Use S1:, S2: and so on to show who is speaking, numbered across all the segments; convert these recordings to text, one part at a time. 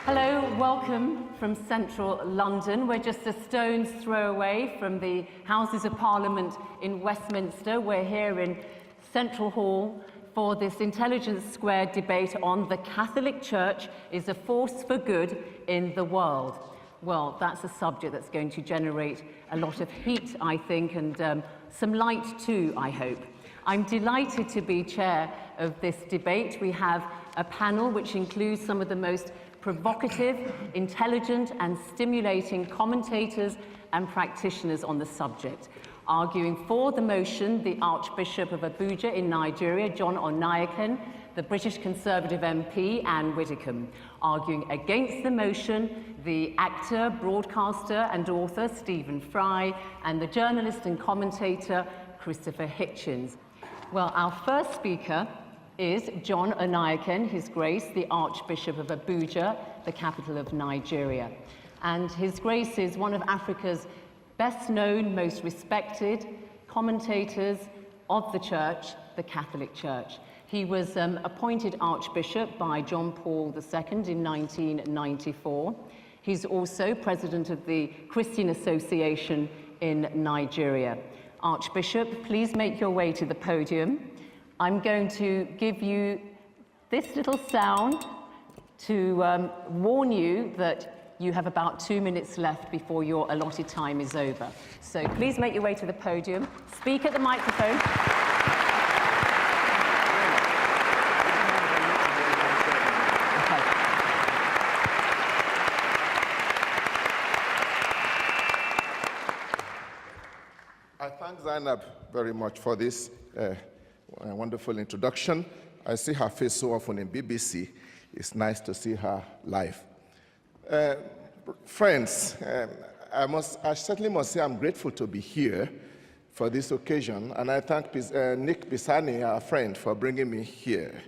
S1: Hello, welcome from central London. We're just a stone's throw away from the Houses of Parliament in Westminster. We're here in Central Hall for this Intelligence Squared debate on the Catholic Church is a force for good in the world. Well, that's a subject that's going to generate a lot of heat, I think, and some light too, I hope. I'm delighted to be chair of this debate. We have a panel which includes some of the most provocative, intelligent and stimulating commentators and practitioners on the subject. Arguing for the motion, the Archbishop of Abuja in Nigeria, John Onaiyekan, the British Conservative MP, Anne Widdecombe. Arguing against the motion, the actor, broadcaster and author, Stephen Fry, and the journalist and commentator, Christopher Hitchens. Well, our first speaker is John Onaiyekan, His Grace, the Archbishop of Abuja, the capital of Nigeria. And His Grace is one of Africa's best known, most respected commentators of the Church, the Catholic Church. He was appointed Archbishop by John Paul II in 1994. He's also president of the Christian Association in Nigeria. Archbishop, please make your way to the podium. I'm going to give you this little sound to warn you that you have about 2 minutes left before your allotted time is over. So please make your way to the podium. Speak at the microphone.
S2: I thank Zainab very much for this wonderful introduction. I see her face so often in BBC. It's nice to see her live. Friends, I certainly must say I'm grateful to be here for this occasion, and I thank Nick Pisani, our friend, for bringing me here.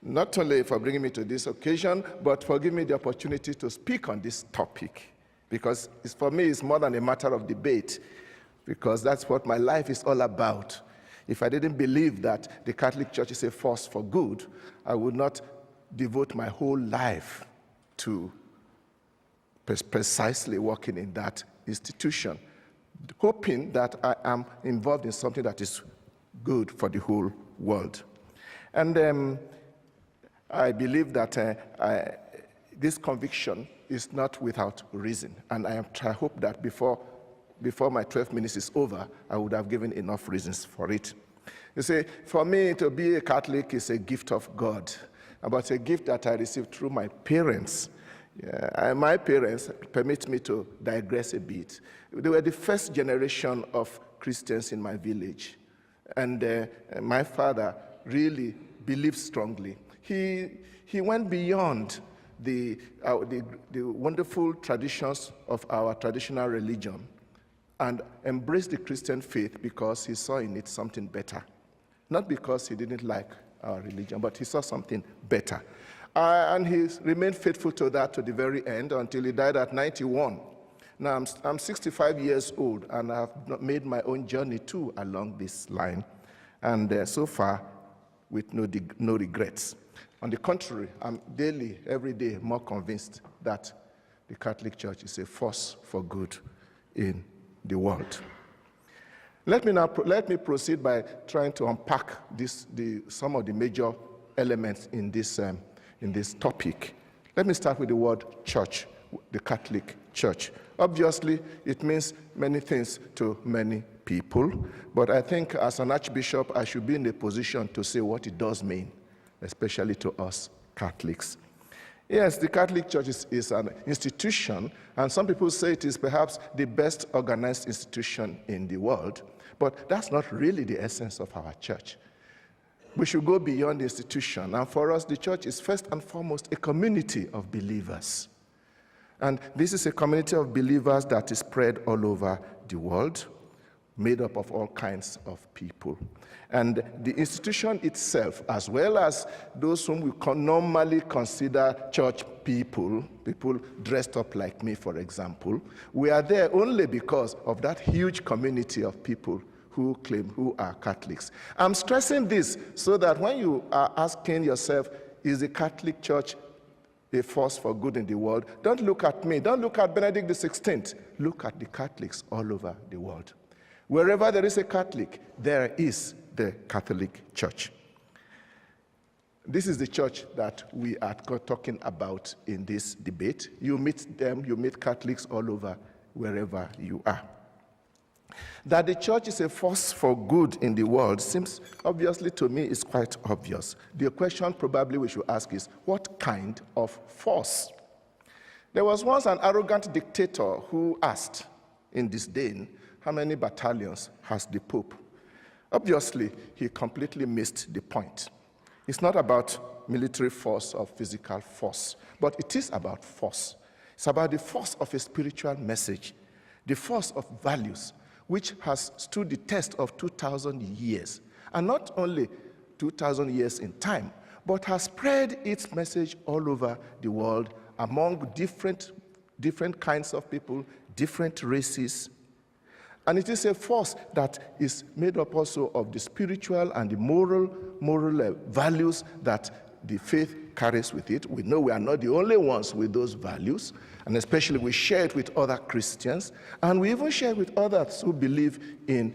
S2: Not only for bringing me to this occasion, but for giving me the opportunity to speak on this topic, because for me it's more than a matter of debate, because that's what my life is all about. If I didn't believe that the Catholic Church is a force for good, I would not devote my whole life to precisely working in that institution, hoping that I am involved in something that is good for the whole world. And I believe that this conviction is not without reason, and I hope that before my 12 minutes is over, I would have given enough reasons for it. You see, for me, to be a Catholic is a gift of God, but a gift that I received through my parents. And my parents, permit me to digress a bit, they were the first generation of Christians in my village. And my father really believed strongly. He went beyond the wonderful traditions of our traditional religion and embraced the Christian faith because he saw in it something better. Not because he didn't like our religion, but he saw something better. And he remained faithful to that to the very end until he died at 91. Now I'm 65 years old, and I've made my own journey too along this line. And so far, with no regrets. On the contrary, I'm daily, every day, more convinced that the Catholic Church is a force for good in the world. Let me proceed by trying to unpack some of the major elements in this topic. Let me start with the word church, the Catholic Church. Obviously, it means many things to many people, but I think as an archbishop, I should be in a position to say what it does mean, especially to us Catholics. Yes, the Catholic Church is an institution, and some people say it is perhaps the best organized institution in the world, but that's not really the essence of our church. We should go beyond the institution, and for us, the church is first and foremost a community of believers. And this is a community of believers that is spread all over the world. made up of all kinds of people. And the institution itself, as well as those whom we normally consider church people, people dressed up like me, for example, we are there only because of that huge community of people who claim, who are Catholics. I'm stressing this so that when you are asking yourself, is the Catholic Church a force for good in the world? Don't look at me. Don't look at Benedict XVI. Look at the Catholics all over the world. Wherever there is a Catholic, there is the Catholic Church. This is the church that we are talking about in this debate. You meet them, you meet Catholics all over, wherever you are. That the church is a force for good in the world seems, obviously to me, is quite obvious. The question probably we should ask is, what kind of force? There was once an arrogant dictator who asked in disdain, how many battalions has the Pope? Obviously, he completely missed the point. It's not about military force or physical force, but it is about force. It's about the force of a spiritual message, the force of values, which has stood the test of 2,000 years. And not only 2,000 years in time, but has spread its message all over the world among different kinds of people, different races. And it is a force that is made up also of the spiritual and the moral values that the faith carries with it. We know we are not the only ones with those values, and especially we share it with other Christians, and we even share it with others who believe in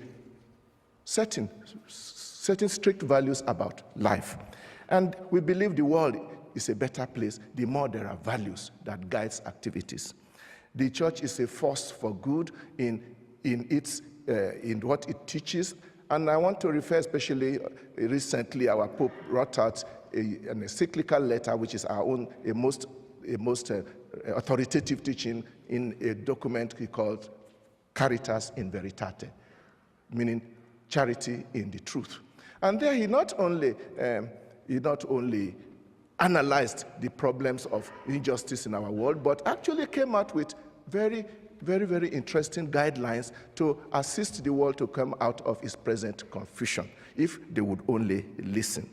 S2: certain strict values about life. And we believe the world is a better place the more there are values that guides activities. The church is a force for good in what it teaches. And I want to refer especially recently, our Pope wrote out an encyclical letter, which is our own, a most authoritative teaching in a document he called Caritas in Veritate, meaning charity in the truth. And there he not only analyzed the problems of injustice in our world, but actually came out with very interesting guidelines to assist the world to come out of its present confusion, if they would only listen.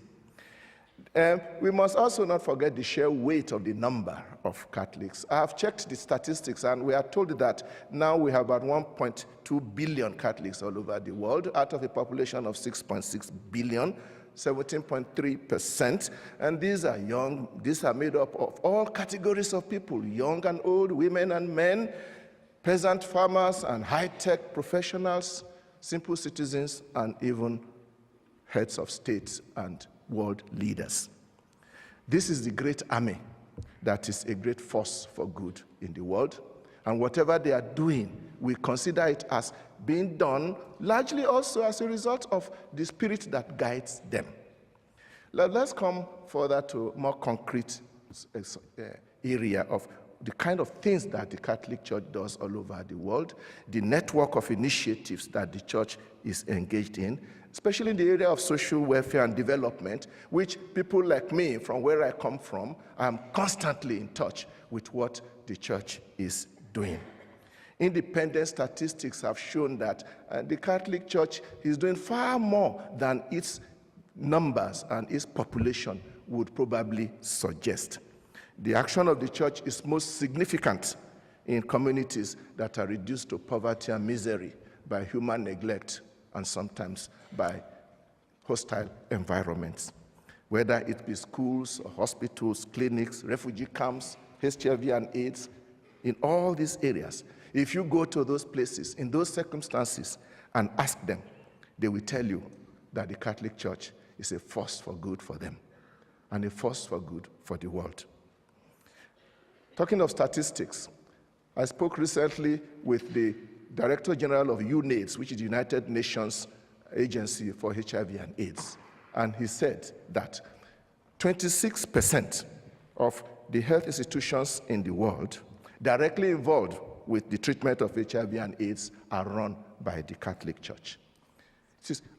S2: We must also not forget the sheer weight of the number of Catholics. I have checked the statistics, and we are told that now we have about 1.2 billion Catholics all over the world, out of a population of 6.6 billion, 17.3%. And these are young, these are made up of all categories of people, young and old, women and men, peasant farmers and high-tech professionals, simple citizens, and even heads of states and world leaders. This is the great army that is a great force for good in the world. And whatever they are doing, we consider it as being done largely also as a result of the spirit that guides them. Let's come further to a more concrete area of the kind of things that the Catholic Church does all over the world, the network of initiatives that the Church is engaged in, especially in the area of social welfare and development, which people like me, from where I come from, am constantly in touch with what the Church is doing. Independent statistics have shown that the Catholic Church is doing far more than its numbers and its population would probably suggest. The action of the church is most significant in communities that are reduced to poverty and misery by human neglect and sometimes by hostile environments, whether it be schools, or hospitals, clinics, refugee camps, HIV and AIDS, in all these areas. If you go to those places, in those circumstances, and ask them, they will tell you that the Catholic Church is a force for good for them and a force for good for the world. Talking of statistics, I spoke recently with the Director General of UNAIDS, which is the United Nations Agency for HIV and AIDS, and he said that 26% of the health institutions in the world directly involved with the treatment of HIV and AIDS are run by the Catholic Church.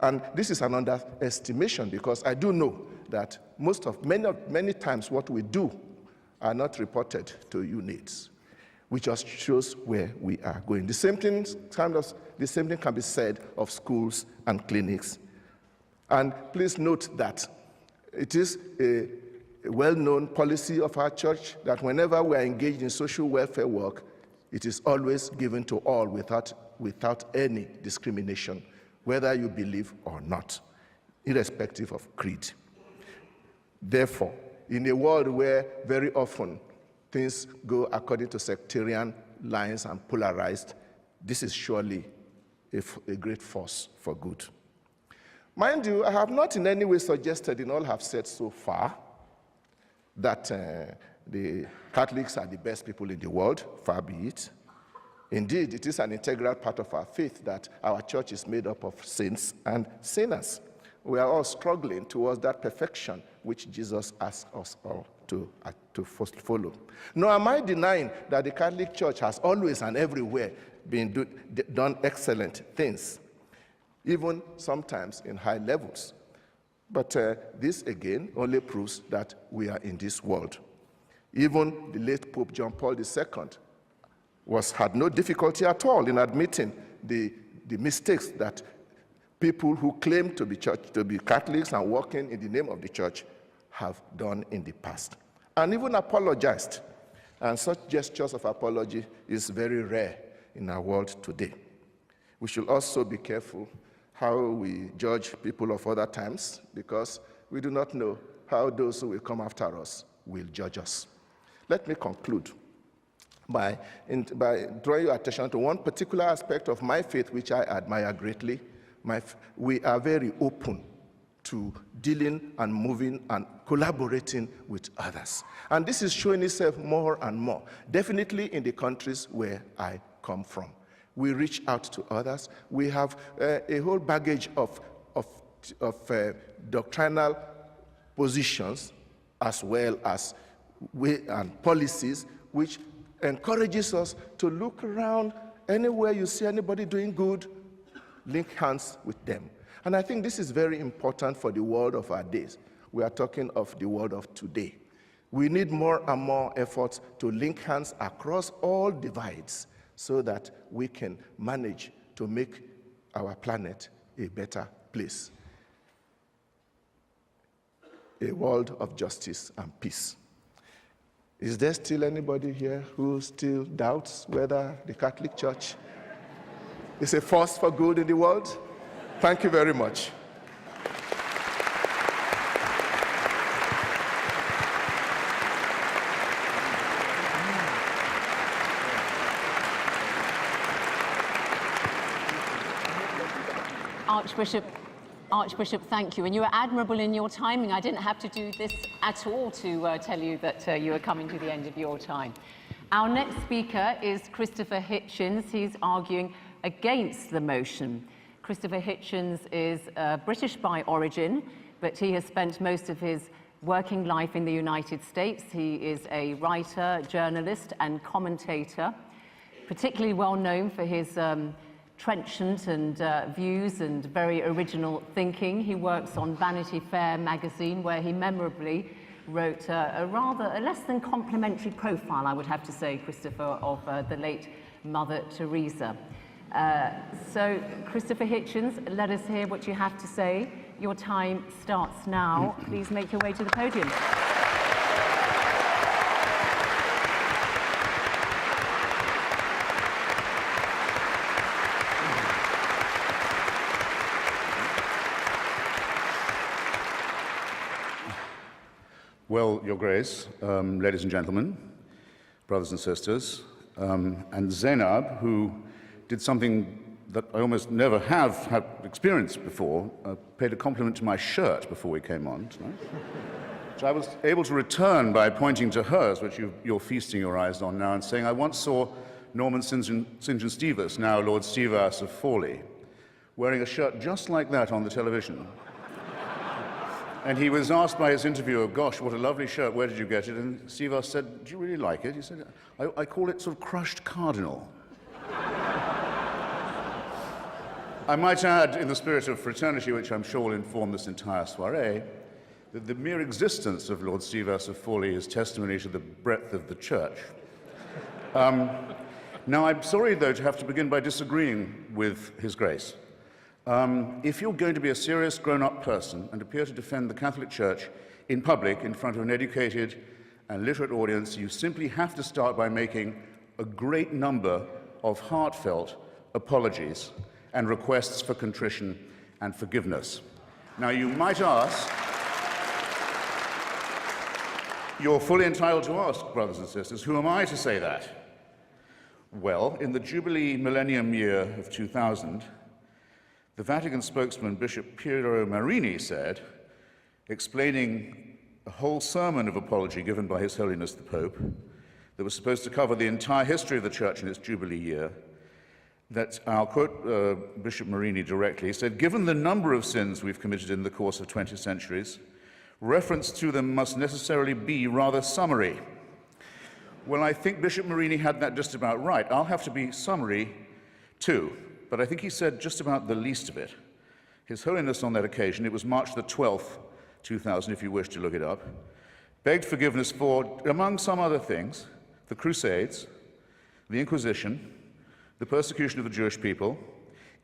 S2: And this is an underestimation, because I do know that many times what we do are not reported to UNAIDS, which just shows where we are going. The same thing kind of The same thing can be said of schools and clinics. And please note that it is a well-known policy of our church that whenever we are engaged in social welfare work, it is always given to all without any discrimination, whether you believe or not, irrespective of creed. Therefore, in a world where very often things go according to sectarian lines and polarized, this is surely a great force for good. Mind you, I have not in any way suggested in all I've said so far that the Catholics are the best people in the world, far be it. Indeed, it is an integral part of our faith that our church is made up of saints and sinners. We are all struggling towards that perfection which Jesus asked us all to first follow. Nor am I denying that the Catholic Church has always and everywhere done excellent things, even sometimes in high levels. But this, again, only proves that we are in this world. Even the late Pope John Paul II had no difficulty at all in admitting the mistakes that people who claim to be Catholics and working in the name of the church have done in the past, and even apologized. And such gestures of apology is very rare in our world today. We should also be careful how we judge people of other times, because we do not know how those who will come after us will judge us. Let me conclude by drawing your attention to one particular aspect of my faith which I admire greatly. We are very open to dealing and moving and collaborating with others. And this is showing itself more and more, definitely in the countries where I come from. We reach out to others. We have a whole baggage of doctrinal positions as well as and policies which encourages us to look around. Anywhere you see anybody doing good, link hands with them. And I think this is very important for the world of our days. We are talking of the world of today. We need more and more efforts to link hands across all divides so that we can manage to make our planet a better place. A world of justice and peace. Is there still anybody here who still doubts whether the Catholic Church is a force for good in the world? Thank you very much.
S1: Archbishop, thank you. And you were admirable in your timing. I didn't have to do this at all to tell you that you were coming to the end of your time. Our next speaker is Christopher Hitchens. He's arguing against the motion. Christopher Hitchens is British by origin, but he has spent most of his working life in the United States. He is a writer, journalist, and commentator, particularly well known for his trenchant and views and very original thinking. He works on Vanity Fair magazine, where he memorably wrote a less than complimentary profile, I would have to say, Christopher, of the late Mother Teresa. So, Christopher Hitchens, let us hear what you have to say. Your time starts now. Please make your way to the podium.
S3: Well, Your Grace, ladies and gentlemen, brothers and sisters, and Zainab, who did something that I almost never have had experienced before, paid a compliment to my shirt before we came on tonight, which I was able to return by pointing to hers, which you're feasting your eyes on now, and saying, I once saw Norman St. John Stevas, now Lord Stevas of Fawley, wearing a shirt just like that on the television. And he was asked by his interviewer, gosh, what a lovely shirt, where did you get it? And Stevas said, do you really like it? He said, I call it sort of crushed cardinal. I might add, in the spirit of fraternity, which I'm sure will inform this entire soiree, that the mere existence of Lord Stevas of Fawley is testimony to the breadth of the church. Now, I'm sorry, though, to have to begin by disagreeing with His Grace. If you're going to be a serious grown-up person and appear to defend the Catholic Church in public in front of an educated and literate audience, you simply have to start by making a great number of heartfelt apologies and requests for contrition and forgiveness. Now, you might ask, you're fully entitled to ask, brothers and sisters, who am I to say that? Well, in the Jubilee Millennium Year of 2000, the Vatican spokesman, Bishop Piero Marini, said, explaining a whole sermon of apology given by His Holiness the Pope, that was supposed to cover the entire history of the Church in its Jubilee year, that, I'll quote Bishop Marini directly, he said, "Given the number of sins we've committed in the course of 20 centuries, reference to them must necessarily be rather summary." Well, I think Bishop Marini had that just about right. I'll have to be summary too, but I think he said just about the least of it. His Holiness on that occasion, it was March the 12th, 2000, if you wish to look it up, begged forgiveness for, among some other things, the Crusades, the Inquisition, the persecution of the Jewish people,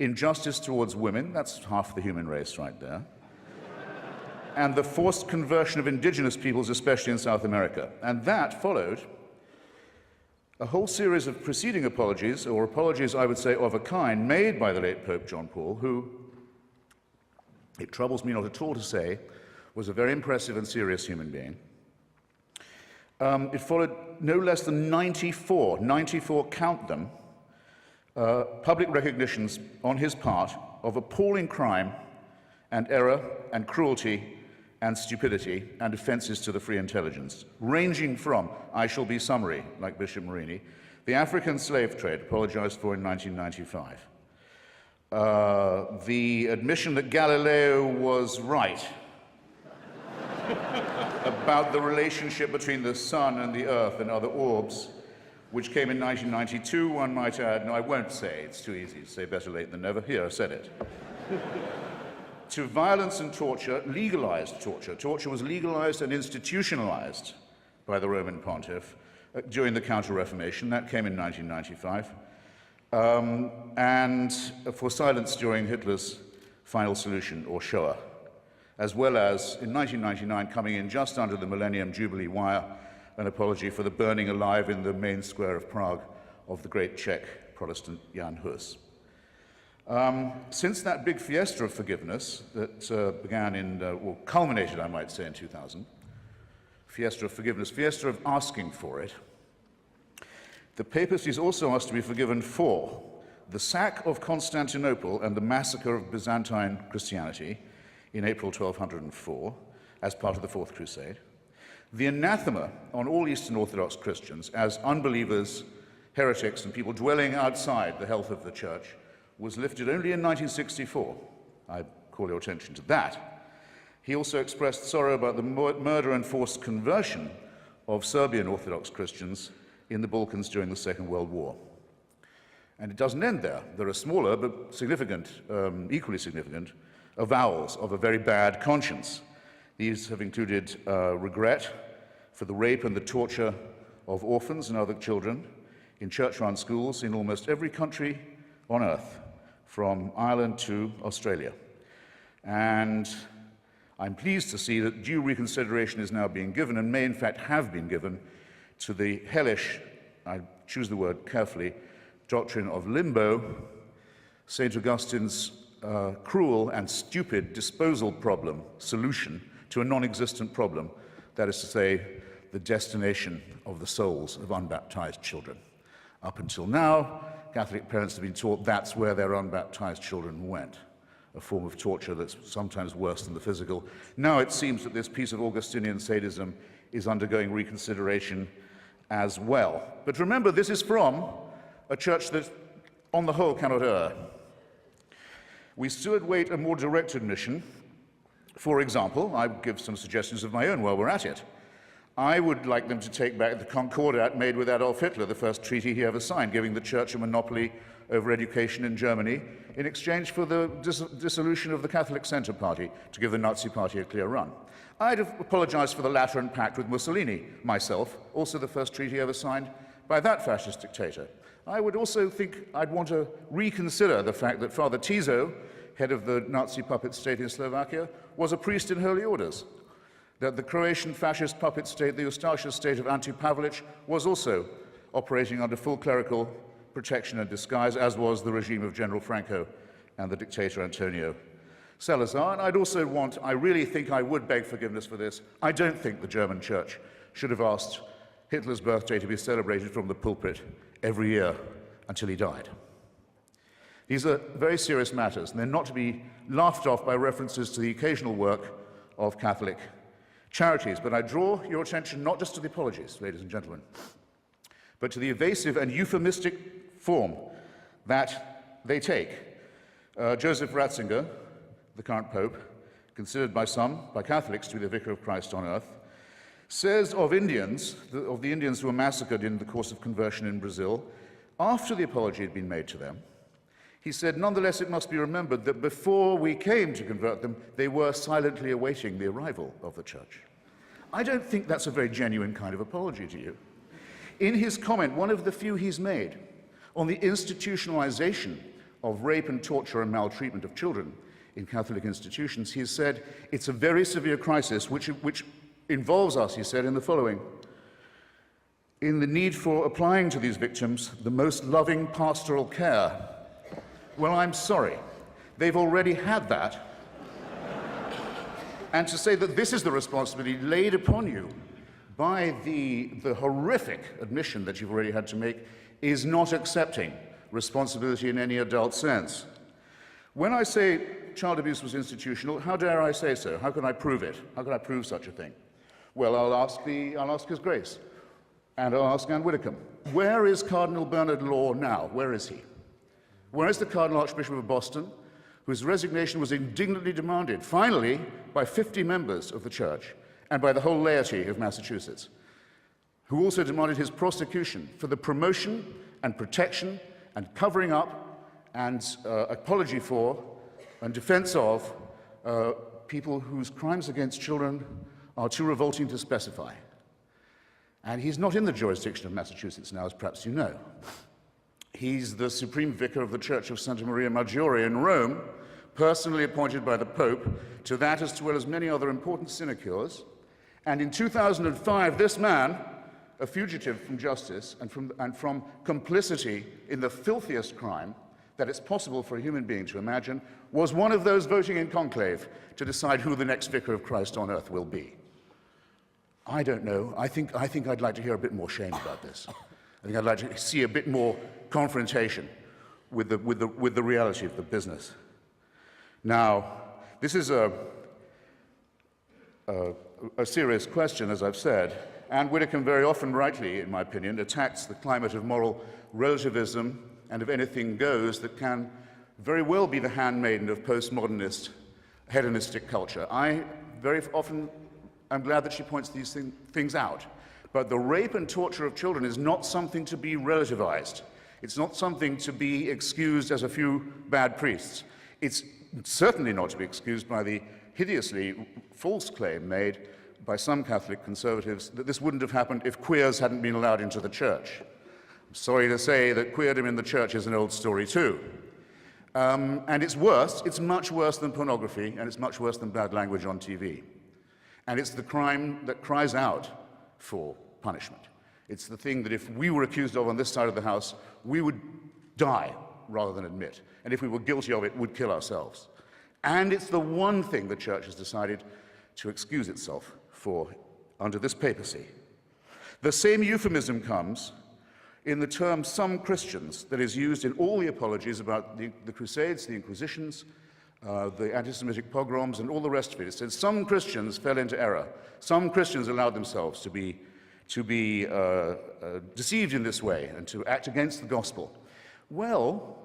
S3: injustice towards women, that's half the human race right there, and the forced conversion of indigenous peoples, especially in South America. And that followed a whole series of preceding apologies, or apologies, I would say, of a kind, made by the late Pope John Paul, who, it troubles me not at all to say, was a very impressive and serious human being. It followed no less than 94, count them, public recognitions on his part of appalling crime and error and cruelty and stupidity and offenses to the free intelligence, ranging from, I shall be summary, like Bishop Marini, the African slave trade, apologized for in 1995, the admission that Galileo was right about the relationship between the sun and the earth and other orbs, which came in 1992, one might add. No, I won't say, it's too easy to say better late than never. Here, I said it. To violence and torture, legalized torture. Torture was legalized and institutionalized by the Roman pontiff during the Counter-Reformation. That came in 1995. And for silence during Hitler's final solution, or Shoah, as well as, in 1999, coming in just under the Millennium Jubilee wire, an apology for the burning alive in the main square of Prague of the great Czech Protestant Jan Hus. Since that big fiesta of forgiveness that began in, or culminated, I might say, in 2000, fiesta of forgiveness, fiesta of asking for it, the papacy has also asked to be forgiven for the sack of Constantinople and the massacre of Byzantine Christianity in April 1204 as part of the Fourth Crusade, the anathema on all Eastern Orthodox Christians as unbelievers, heretics, and people dwelling outside the health of the Church was lifted only in 1964. I call your attention to that. He also expressed sorrow about the murder and forced conversion of Serbian Orthodox Christians in the Balkans during the Second World War. And it doesn't end there. There are smaller but significant, equally significant, avowals of a very bad conscience. These have included regret for the rape and the torture of orphans and other children in church-run schools in almost every country on earth, from Ireland to Australia. And I'm pleased to see that due reconsideration is now being given, and may in fact have been given, to the hellish, I choose the word carefully, doctrine of limbo, St. Augustine's cruel and stupid disposal problem solution to a non-existent problem, that is to say, the destination of the souls of unbaptized children. Up until now, Catholic parents have been taught that's where their unbaptized children went, a form of torture that's sometimes worse than the physical. Now it seems that this piece of Augustinian sadism is undergoing reconsideration as well. But remember, this is from a church that, on the whole, cannot err. We still await a more direct admission. For example, I give some suggestions of my own while we're at it. I would like them to take back the Concordat made with Adolf Hitler, the first treaty he ever signed, giving the Church a monopoly over education in Germany in exchange for the dissolution of the Catholic Centre Party to give the Nazi Party a clear run. I'd have apologized for the Lateran Pact with Mussolini, myself, also the first treaty ever signed by that fascist dictator. I would also think I'd want to reconsider the fact that Father Tiso, head of the Nazi puppet state in Slovakia, was a priest in holy orders, that the Croatian fascist puppet state, the Ustaša state of Ante Pavelić, was also operating under full clerical protection and disguise, as was the regime of General Franco and the dictator Antonio Salazar. And I really think I would beg forgiveness for this. I don't think the German church should have asked Hitler's birthday to be celebrated from the pulpit every year until he died. These are very serious matters, and they're not to be laughed off by references to the occasional work of Catholic charities. But I draw your attention not just to the apologies, ladies and gentlemen, but to the evasive and euphemistic form that they take. Joseph Ratzinger, the current Pope, considered by some, by Catholics, to be the Vicar of Christ on earth, says of the Indians who were massacred in the course of conversion in Brazil, after the apology had been made to them, he said, nonetheless, it must be remembered that before we came to convert them, they were silently awaiting the arrival of the church. I don't think that's a very genuine kind of apology to you. In his comment, one of the few he's made on the institutionalization of rape and torture and maltreatment of children in Catholic institutions, he has said, it's a very severe crisis which involves us, he said, in the following: in the need for applying to these victims the most loving pastoral care. Well, I'm sorry, they've already had that. And to say that this is the responsibility laid upon you by the horrific admission that you've already had to make is not accepting responsibility in any adult sense. When I say child abuse was institutional, how dare I say so? How can I prove it? How can I prove such a thing? Well, I'll ask His Grace, and I'll ask Anne Widdecombe. Where is Cardinal Bernard Law now? Where is he? Where is the Cardinal Archbishop of Boston, whose resignation was indignantly demanded, finally, by 50 members of the Church and by the whole laity of Massachusetts, who also demanded his prosecution for the promotion and protection and covering up and apology for and defense of people whose crimes against children are too revolting to specify. And he's not in the jurisdiction of Massachusetts now, as perhaps you know. He's the Supreme Vicar of the Church of Santa Maria Maggiore in Rome, personally appointed by the Pope to that as well as many other important sinecures. And in 2005, this man, a fugitive from justice and from complicity in the filthiest crime that it's possible for a human being to imagine, was one of those voting in conclave to decide who the next Vicar of Christ on earth will be. I don't know. I think I'd like to hear a bit more shame about this. I think I'd like to see a bit more confrontation with the reality of the business. Now, this is a serious question, as I've said. Anne Widdecombe very often, rightly, in my opinion, attacks the climate of moral relativism and of anything goes that can very well be the handmaiden of postmodernist, hedonistic culture. I very often am glad that she points these things out. But the rape and torture of children is not something to be relativized. It's not something to be excused as a few bad priests. It's certainly not to be excused by the hideously false claim made by some Catholic conservatives that this wouldn't have happened if queers hadn't been allowed into the church. I'm sorry to say that queerdom in the church is an old story too. And it's worse, it's much worse than pornography, and it's much worse than bad language on TV. And it's the crime that cries out for punishment. It's the thing that if we were accused of on this side of the house, we would die rather than admit. And if we were guilty of it, would kill ourselves. And it's the one thing the church has decided to excuse itself for under this papacy. The same euphemism comes in the term some Christians that is used in all the apologies about the Crusades, the Inquisitions, the anti-Semitic pogroms, and all the rest of it. It says some Christians fell into error. Some Christians allowed themselves to be deceived in this way and to act against the gospel. Well,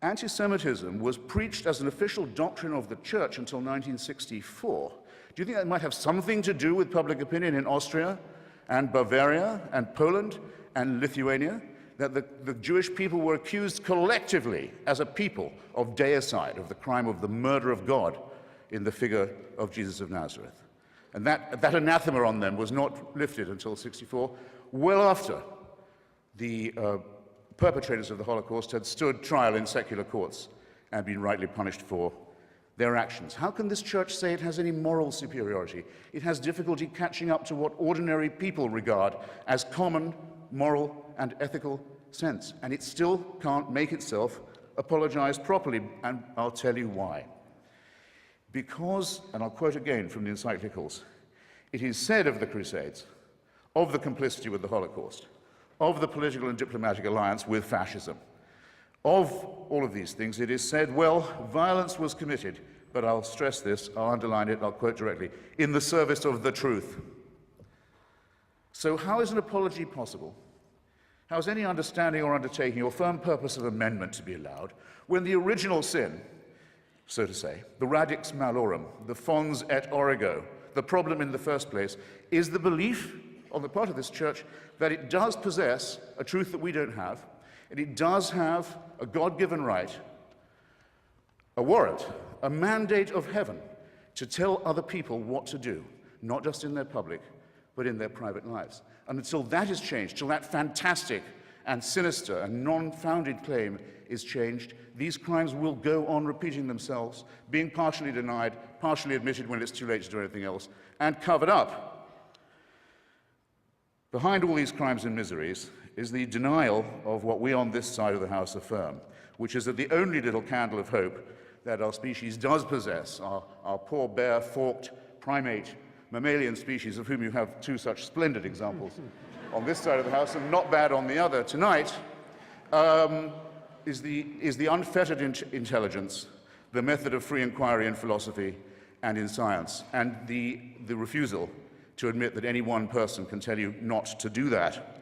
S3: anti-Semitism was preached as an official doctrine of the church until 1964. Do you think that might have something to do with public opinion in Austria and Bavaria and Poland and Lithuania? That the Jewish people were accused collectively as a people of deicide, of the crime of the murder of God in the figure of Jesus of Nazareth. And that anathema on them was not lifted until 64, well after the perpetrators of the Holocaust had stood trial in secular courts and been rightly punished for their actions. How can this church say it has any moral superiority? It has difficulty catching up to what ordinary people regard as common moral and ethical sense, and it still can't make itself apologize properly, and I'll tell you why. Because, and I'll quote again from the encyclicals, it is said of the Crusades, of the complicity with the Holocaust, of the political and diplomatic alliance with fascism, of all of these things, it is said, well, violence was committed, but I'll stress this, I'll underline it, I'll quote directly, in the service of the truth. So how is an apology possible? How is any understanding or undertaking or firm purpose of amendment to be allowed when the original sin, so to say, the radix malorum, the fons et origo, the problem in the first place, is the belief on the part of this church that it does possess a truth that we don't have, and it does have a God-given right, a warrant, a mandate of heaven to tell other people what to do, not just in their public, but in their private lives. And until that is changed, till that fantastic and sinister and non-founded claim is changed, these crimes will go on repeating themselves, being partially denied, partially admitted when it's too late to do anything else, and covered up. Behind all these crimes and miseries is the denial of what we on this side of the House affirm, which is that the only little candle of hope that our species does possess, our poor, bare, forked, primate, mammalian species, of whom you have two such splendid examples on this side of the House and not bad on the other tonight, is the unfettered intelligence, the method of free inquiry in philosophy and in science, and the refusal to admit that any one person can tell you not to do that.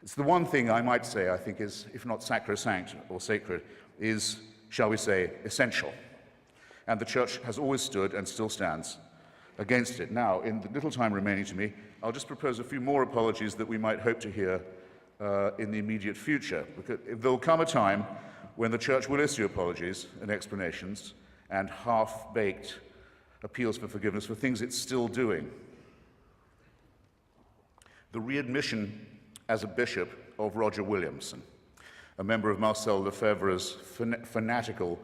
S3: It's the one thing I might say, I think, is, if not sacrosanct or sacred, is, shall we say, essential. And the Church has always stood and still stands against it. Now, in the little time remaining to me, I'll just propose a few more apologies that we might hope to hear in the immediate future. Because there'll come a time when the Church will issue apologies and explanations and half-baked appeals for forgiveness for things it's still doing. The readmission as a bishop of Roger Williamson, a member of Marcel Lefebvre's fanatical,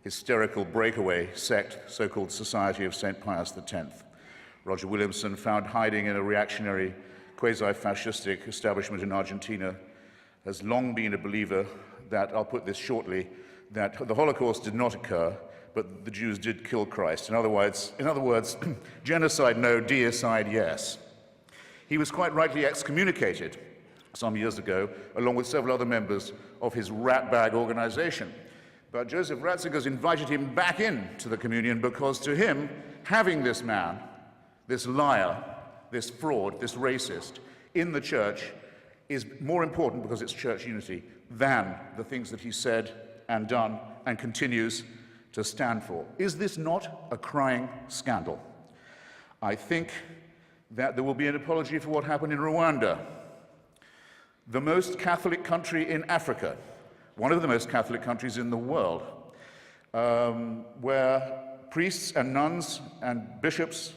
S3: hysterical breakaway sect, so-called Society of St. Pius X. Roger Williamson, found hiding in a reactionary, quasi-fascistic establishment in Argentina, has long been a believer that, I'll put this shortly, that the Holocaust did not occur, but the Jews did kill Christ. In other words, genocide no, deicide yes. He was quite rightly excommunicated some years ago, along with several other members of his ratbag organization. But Joseph Ratzinger's invited him back into the communion because to him, having this man, this liar, this fraud, this racist in the church is more important because it's church unity than the things that he said and done and continues to stand for. Is this not a crying scandal? I think that there will be an apology for what happened in Rwanda, the most Catholic country in Africa, one of the most Catholic countries in the world, where priests and nuns and bishops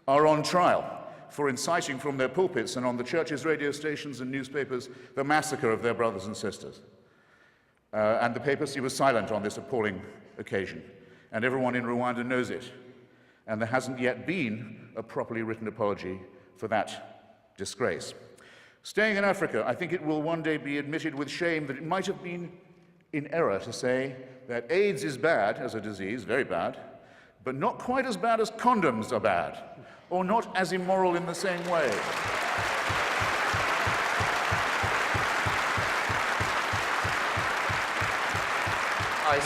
S3: are on trial for inciting from their pulpits and on the church's radio stations and newspapers the massacre of their brothers and sisters. And the papacy was silent on this appalling occasion, and everyone in Rwanda knows it. And there hasn't yet been a properly written apology for that disgrace. Staying in Africa, I think it will one day be admitted with shame that it might have been in error to say that AIDS is bad as a disease, very bad, but not quite as bad as condoms are bad, or not as immoral in the same way. I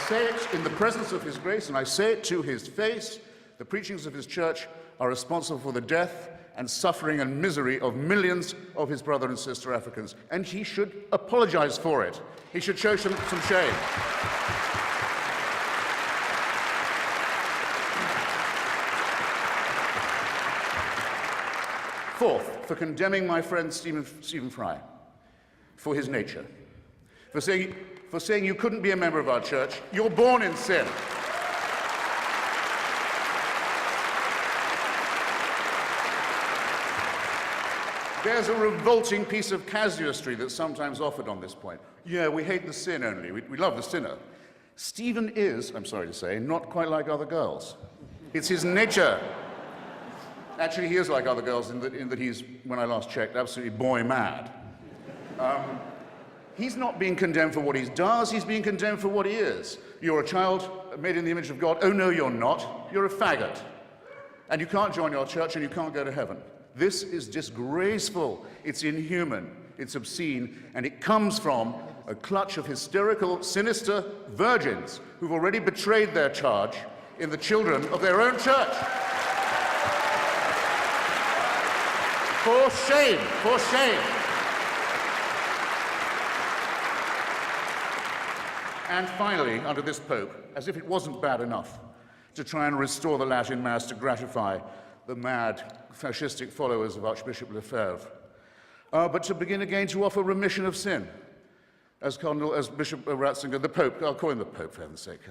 S3: say it in the presence of His grace, and I say it to His face. The preachings of His church are responsible for the death and suffering and misery of millions of his brother and sister Africans, and he should apologize for it. He should show some shame. Fourth, for condemning my friend Stephen Fry for his nature, for saying you couldn't be a member of our church, you're born in sin. There's a revolting piece of casuistry that's sometimes offered on this point. Yeah, we hate the sin only. We love the sinner. Stephen is, I'm sorry to say, not quite like other girls. It's his nature. Actually, he is like other girls in that he's, when I last checked, absolutely boy mad. He's not being condemned for what he does, he's being condemned for what he is. You're a child made in the image of God. Oh, no, you're not. You're a faggot. And you can't join your church and you can't go to heaven. This is disgraceful. It's inhuman. It's obscene. And it comes from a clutch of hysterical, sinister virgins who've already betrayed their charge in the children of their own church. For shame, for shame. And finally, under this Pope, as if it wasn't bad enough to try and restore the Latin Mass to gratify the mad fascistic followers of Archbishop Lefebvre, but to begin again to offer remission of sin, as Bishop Ratzinger, the Pope, I'll call him the Pope for heaven's sake,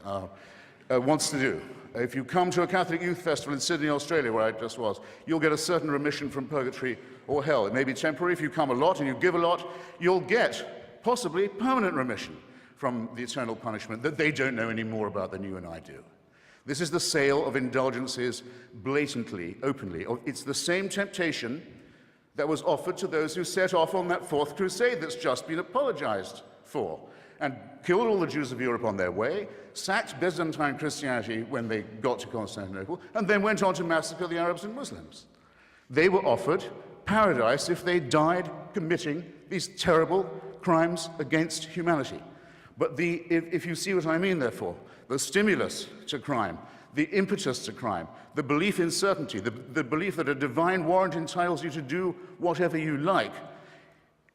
S3: wants to do. If you come to a Catholic youth festival in Sydney, Australia, where I just was, you'll get a certain remission from purgatory or hell. It may be temporary. If you come a lot and you give a lot, you'll get possibly permanent remission from the eternal punishment that they don't know any more about than you and I do. This is the sale of indulgences blatantly, openly. It's the same temptation that was offered to those who set off on that Fourth Crusade that's just been apologized for, and killed all the Jews of Europe on their way, sacked Byzantine Christianity when they got to Constantinople, and then went on to massacre the Arabs and Muslims. They were offered paradise if they died committing these terrible crimes against humanity. But if you see what I mean, therefore, the stimulus to crime, the impetus to crime, the belief in certainty, the belief that a divine warrant entitles you to do whatever you like,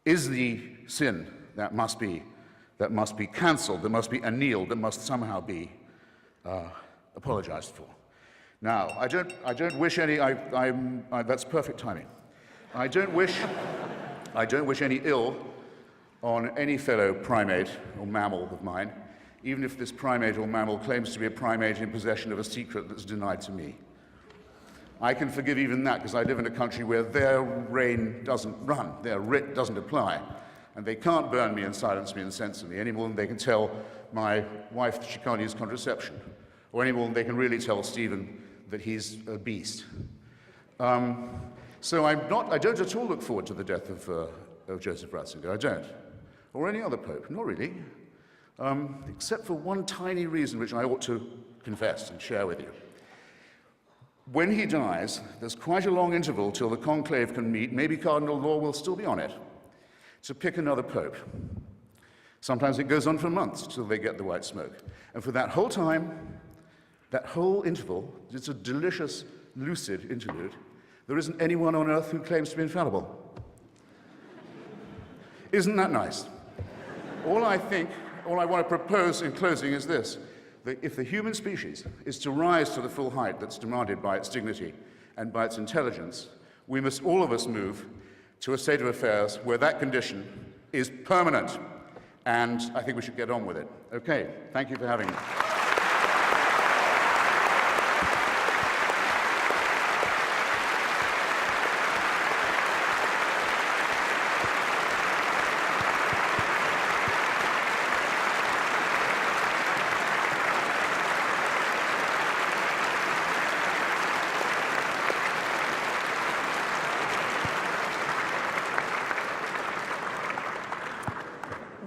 S3: is the sin that must be cancelled, that must be annealed, that must somehow be apologized for. Now, I don't wish any. That's perfect timing. I don't wish any ill on any fellow primate or mammal of mine, even if this primate or mammal claims to be a primate in possession of a secret that's denied to me. I can forgive even that because I live in a country where their reign doesn't run, their writ doesn't apply, and they can't burn me and silence me and censor me any more than they can tell my wife that she can't use contraception, or any more than they can really tell Stephen that he's a beast. So I don't at all look forward to the death of Joseph Ratzinger. I don't. Or any other pope, not really. Except for one tiny reason which I ought to confess and share with you. When he dies, there's quite a long interval till the conclave can meet, maybe Cardinal Law will still be on it, to pick another pope. Sometimes it goes on for months till they get the white smoke. And for that whole time, that whole interval, it's a delicious, lucid interlude, there isn't anyone on earth who claims to be infallible. Isn't that nice? All I want to propose in closing is this, that if the human species is to rise to the full height that's demanded by its dignity and by its intelligence, we must all of us move to a state of affairs where that condition is permanent. And I think we should get on with it. Okay, thank you for having me.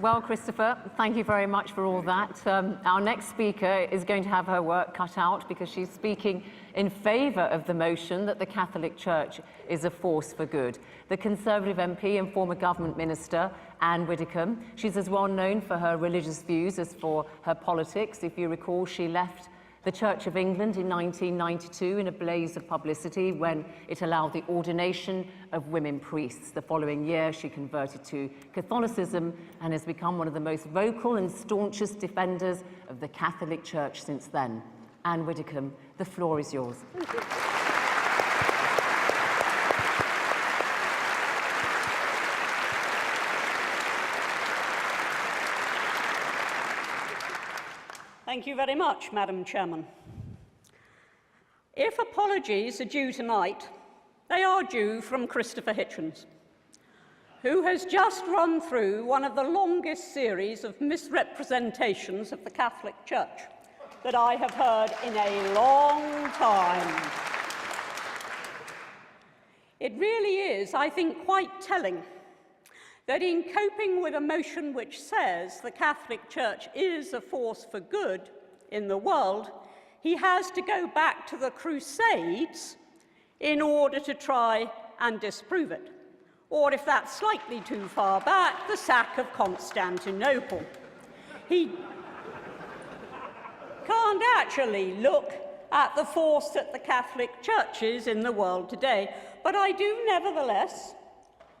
S1: Well, Christopher, thank you very much for all that. Our next speaker is going to have her work cut out because she's speaking in favour of the motion that the Catholic Church is a force for good. The Conservative MP and former government minister, Anne Widdecombe, she's as well known for her religious views as for her politics. If you recall, she left the Church of England in 1992 in a blaze of publicity when it allowed the ordination of women priests. The following year, she converted to Catholicism and has become one of the most vocal and staunchest defenders of the Catholic Church since then. Anne Widdecombe, the floor is yours. Thank you.
S4: Thank you very much, Madam Chairman. If apologies are due tonight, they are due from Christopher Hitchens. who has just run through one of the longest series of misrepresentations of the Catholic Church that I have heard in a long time. It really is, I think, quite telling that in coping with a motion which says the Catholic Church is a force for good in the world, he has to go back to the Crusades in order to try and disprove it. Or, if that's slightly too far back, the sack of Constantinople. He can't actually look at the force that the Catholic Church is in the world today, but I do nevertheless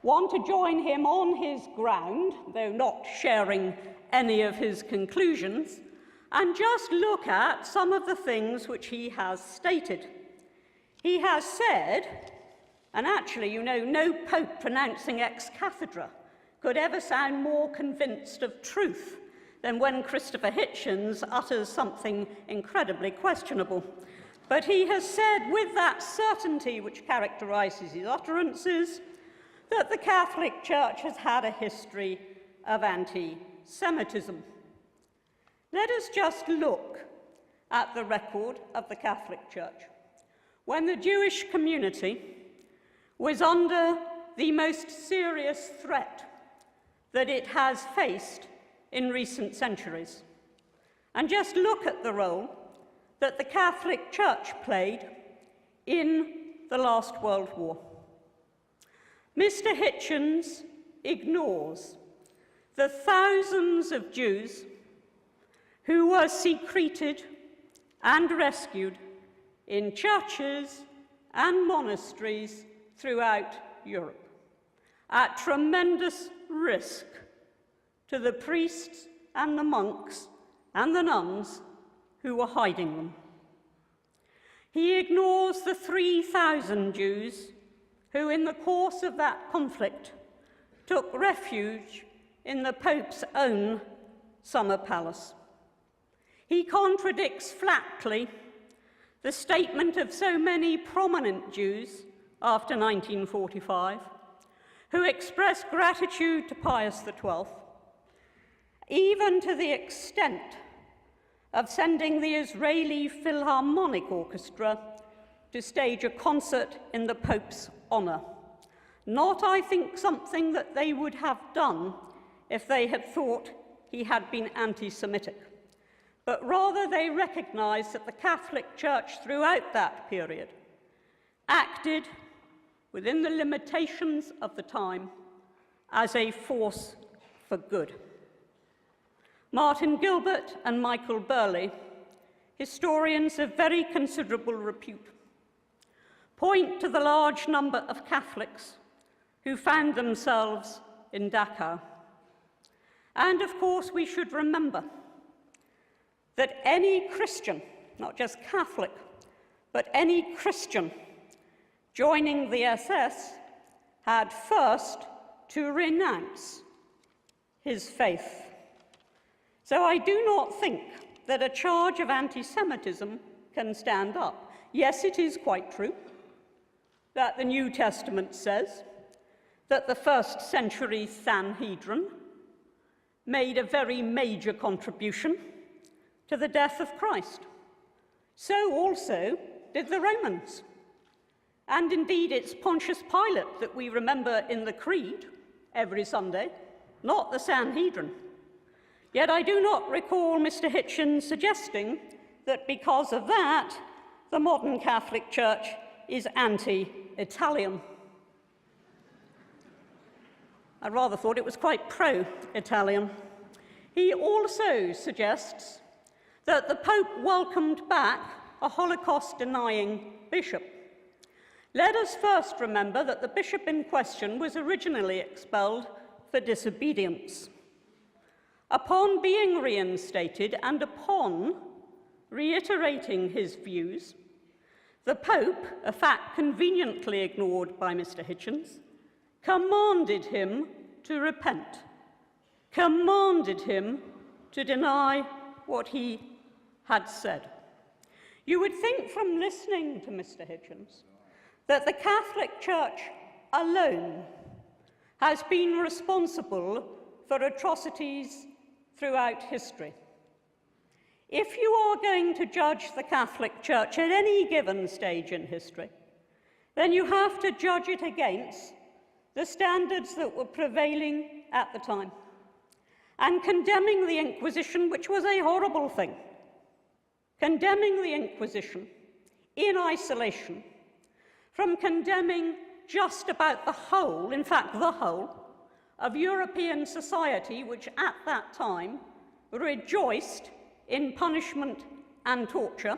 S4: want to join him on his ground, though not sharing any of his conclusions, and just look at some of the things which he has stated. He has said, and actually, you know, no pope pronouncing ex cathedra could ever sound more convinced of truth than when Christopher Hitchens utters something incredibly questionable. But he has said, with that certainty which characterizes his utterances, that the Catholic Church has had a history of anti-Semitism. Let us just look at the record of the Catholic Church. When the Jewish community was under the most serious threat that it has faced in recent centuries. And just look at the role that the Catholic Church played in the last World War. Mr. Hitchens ignores the thousands of Jews who were secreted and rescued in churches and monasteries throughout Europe, at tremendous risk to the priests and the monks and the nuns who were hiding them. He ignores the 3,000 Jews who, in the course of that conflict, took refuge in the Pope's own summer palace. He contradicts flatly the statement of so many prominent Jews after 1945, who expressed gratitude to Pius XII, even to the extent of sending the Israeli Philharmonic Orchestra to stage a concert in the Pope's honor. Not, I think, something that they would have done if they had thought he had been anti-Semitic, but rather they recognized that the Catholic Church throughout that period acted within the limitations of the time as a force for good. Martin Gilbert and Michael Burley, historians of very considerable repute, point to the large number of Catholics who found themselves in Dachau. And of course, we should remember that any Christian, not just Catholic, but any Christian joining the SS had first to renounce his faith. So I do not think that a charge of anti-Semitism can stand up. Yes, it is quite true that the New Testament says that the first century Sanhedrin made a very major contribution to the death of Christ. So also did the Romans. And indeed, it's Pontius Pilate that we remember in the Creed every Sunday, not the Sanhedrin. Yet I do not recall Mr. Hitchens suggesting that because of that, the modern Catholic Church is anti-Italian. I rather thought it was quite pro-Italian. He also suggests that the Pope welcomed back a Holocaust-denying bishop. Let us first remember that the bishop in question was originally expelled for disobedience. Upon being reinstated and upon reiterating his views, the Pope, a fact conveniently ignored by Mr. Hitchens, commanded him to repent, commanded him to deny what he had said. You would think from listening to Mr. Hitchens that the Catholic Church alone has been responsible for atrocities throughout history. If you are going to judge the Catholic Church at any given stage in history, then you have to judge it against the standards that were prevailing at the time. And condemning the Inquisition, which was a horrible thing, condemning the Inquisition in isolation from condemning just about the whole, in fact the whole, of European society, which at that time rejoiced in punishment and torture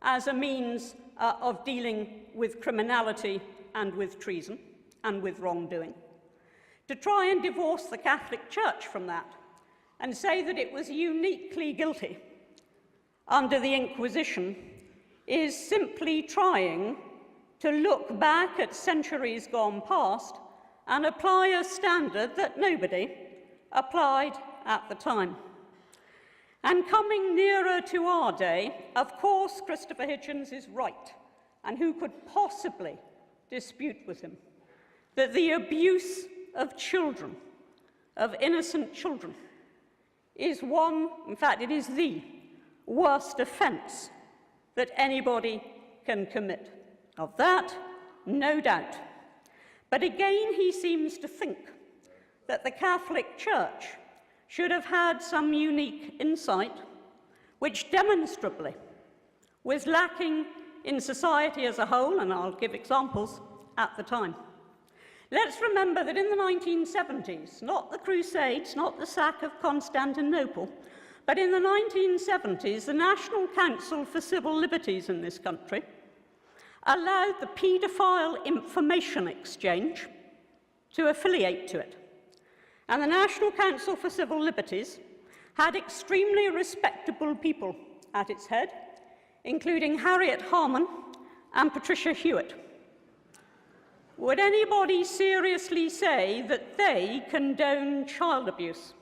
S4: as a means of dealing with criminality and with treason and with wrongdoing. To try and divorce the Catholic Church from that and say that it was uniquely guilty under the Inquisition is simply trying to look back at centuries gone past and apply a standard that nobody applied at the time. And coming nearer to our day, of course, Christopher Hitchens is right, and who could possibly dispute with him, that the abuse of children, of innocent children, is one, in fact, it is the worst offence that anybody can commit. Of that, no doubt. But again, he seems to think that the Catholic Church should have had some unique insight, which demonstrably was lacking in society as a whole, and I'll give examples, at the time. Let's remember that in the 1970s, not the Crusades, not the sack of Constantinople, but in the 1970s, the National Council for Civil Liberties in this country allowed the paedophile information exchange to affiliate to it. And the National Council for Civil Liberties had extremely respectable people at its head, including Harriet Harman and Patricia Hewitt. Would anybody seriously say that they condone child abuse?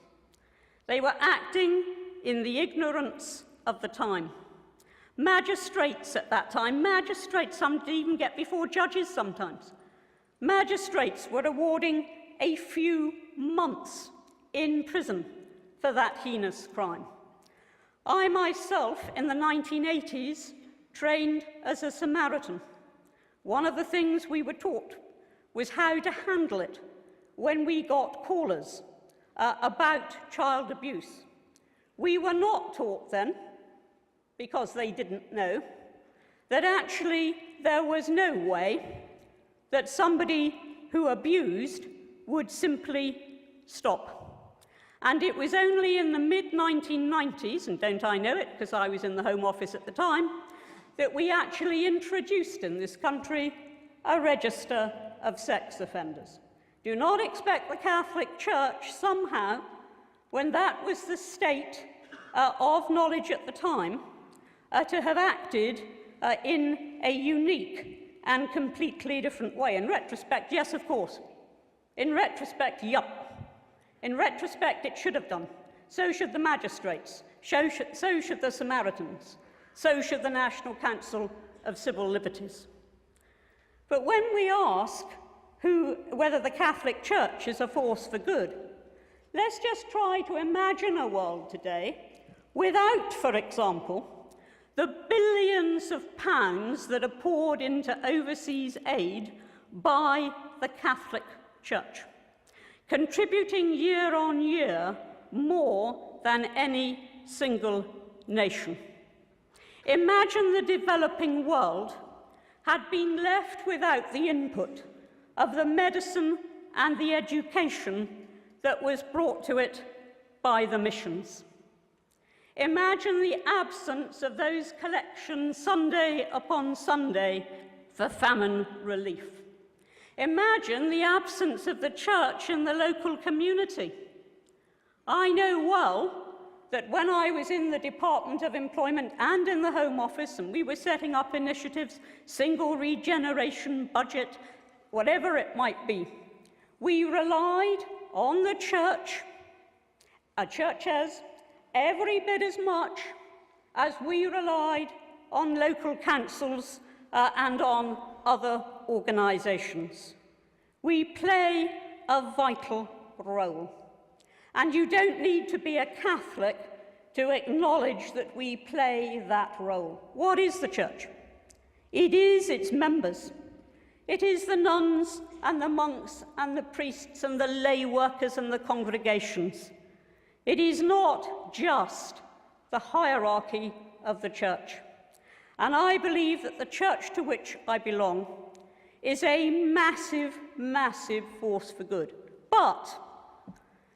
S4: They were acting in the ignorance of the time. Magistrates at that time, magistrates, some didn't even get before judges sometimes, magistrates were awarding a few months in prison for that heinous crime. I myself, in the 1980s, trained as a Samaritan. One of the things we were taught was how to handle it when we got callers about child abuse. We were not taught then, because they didn't know, that actually there was no way that somebody who abused would simply stop. And it was only in the mid-1990s, and don't I know it because I was in the Home Office at the time, that we actually introduced in this country a register of sex offenders. Do not expect the Catholic Church somehow, when that was the state of knowledge at the time, to have acted in a unique and completely different way. In retrospect, yes, of course. In retrospect, yup. In retrospect, it should have done. So should the magistrates. So should the Samaritans. So should the National Council of Civil Liberties. But when we ask whether the Catholic Church is a force for good, let's just try to imagine a world today without, for example, the billions of pounds that are poured into overseas aid by the Catholic Church, contributing year on year more than any single nation. Imagine the developing world had been left without the input of the medicine and the education that was brought to it by the missions. Imagine the absence of those collections Sunday upon Sunday for famine relief. Imagine the absence of the church in the local community. I know well that when I was in the Department of Employment and in the Home Office, and we were setting up initiatives, single regeneration budget, whatever it might be, we relied on the church, churches, every bit as much as we relied on local councils and on other organisations. We play a vital role. And you don't need to be a Catholic to acknowledge that we play that role. What is the church? It is its members. It is the nuns and the monks and the priests and the lay workers and the congregations. It is not just the hierarchy of the church. And I believe that the church to which I belong is a massive, massive force for good. But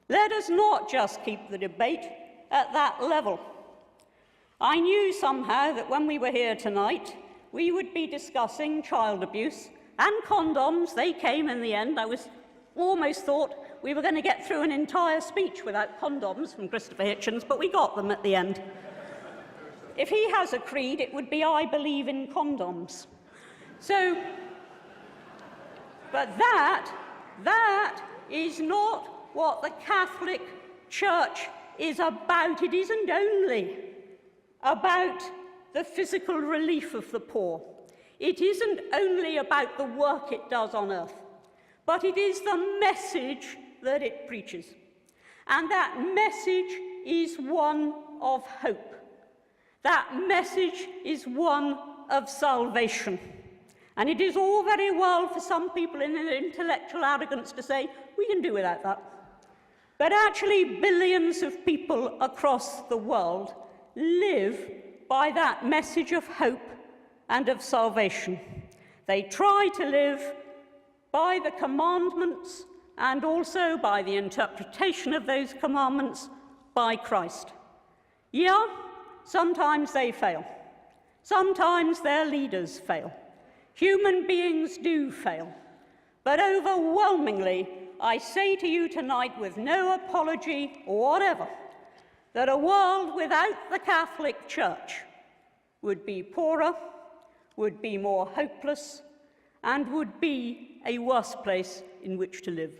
S4: let us not just keep the debate at that level. I knew somehow that when we were here tonight, we would be discussing child abuse and condoms. They came in the end. I almost thought we were going to get through an entire speech without condoms from Christopher Hitchens, but we got them at the end. If he has a creed, it would be, I believe in condoms. So, but that is not what the Catholic Church is about. It isn't only about the physical relief of the poor. It isn't only about the work it does on earth, but it is the message that it preaches. And that message is one of hope. That message is one of salvation. And it is all very well for some people in their intellectual arrogance to say, we can do without that. But actually, billions of people across the world live by that message of hope and of salvation. They try to live by the commandments and also by the interpretation of those commandments by Christ. Yeah, sometimes they fail. Sometimes their leaders fail. Human beings do fail. But overwhelmingly, I say to you tonight with no apology or whatever, that a world without the Catholic Church would be poorer, would be more hopeless, and would be a worse place in which to live.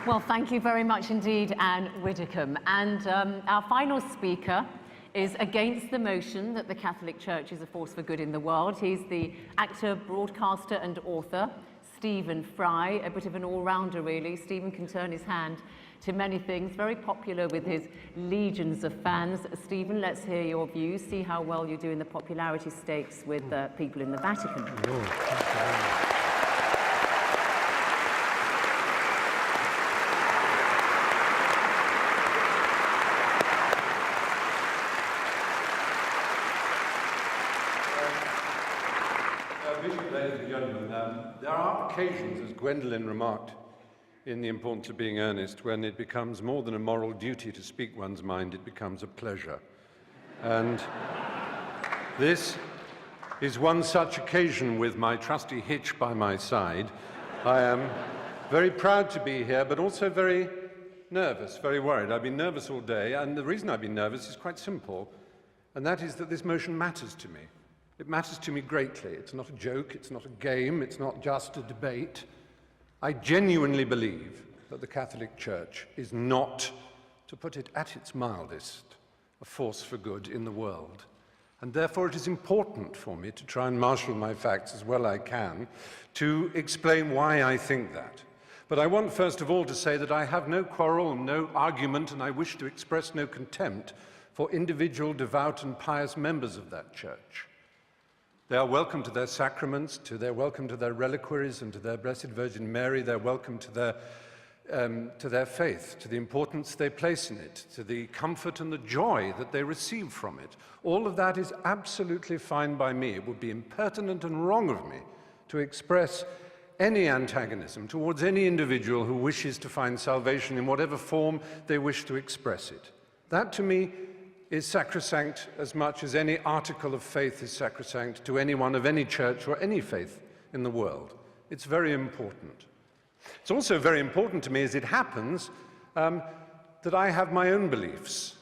S1: Well, thank you very much indeed, Anne Widdicombe. And our final speaker is against the motion that the Catholic Church is a force for good in the world. He's the actor, broadcaster and author, Stephen Fry, a bit of an all-rounder really. Stephen can turn his hand to many things, very popular with his legions of fans. Stephen, let's hear your views, see how well you do in the popularity stakes with people in the Vatican.
S5: Ladies and gentlemen, there are occasions, as Gwendolen remarked, in The Importance of Being Earnest, when it becomes more than a moral duty to speak one's mind, it becomes a pleasure. And this is one such occasion with my trusty Hitch by my side. I am very proud to be here, but also very nervous, very worried. I've been nervous all day, and the reason I've been nervous is quite simple, and that is that this motion matters to me. It matters to me greatly. It's not a joke, it's not a game, it's not just a debate. I genuinely believe that the Catholic Church is not, to put it at its mildest, a force for good in the world. And therefore it is important for me to try and marshal my facts as well I can to explain why I think that. But I want first of all to say that I have no quarrel, no argument, and I wish to express no contempt for individual devout and pious members of that church. They are welcome to their sacraments, they're welcome to their reliquaries and to their Blessed Virgin Mary. They're welcome to their faith, to the importance they place in it, to the comfort and the joy that they receive from it. All of that is absolutely fine by me. It would be impertinent and wrong of me to express any antagonism towards any individual who wishes to find salvation in whatever form they wish to express it. That, to me, is sacrosanct as much as any article of faith is sacrosanct to anyone of any church or any faith in the world. It's very important. It's also very important to me, as it happens, that I have my own beliefs.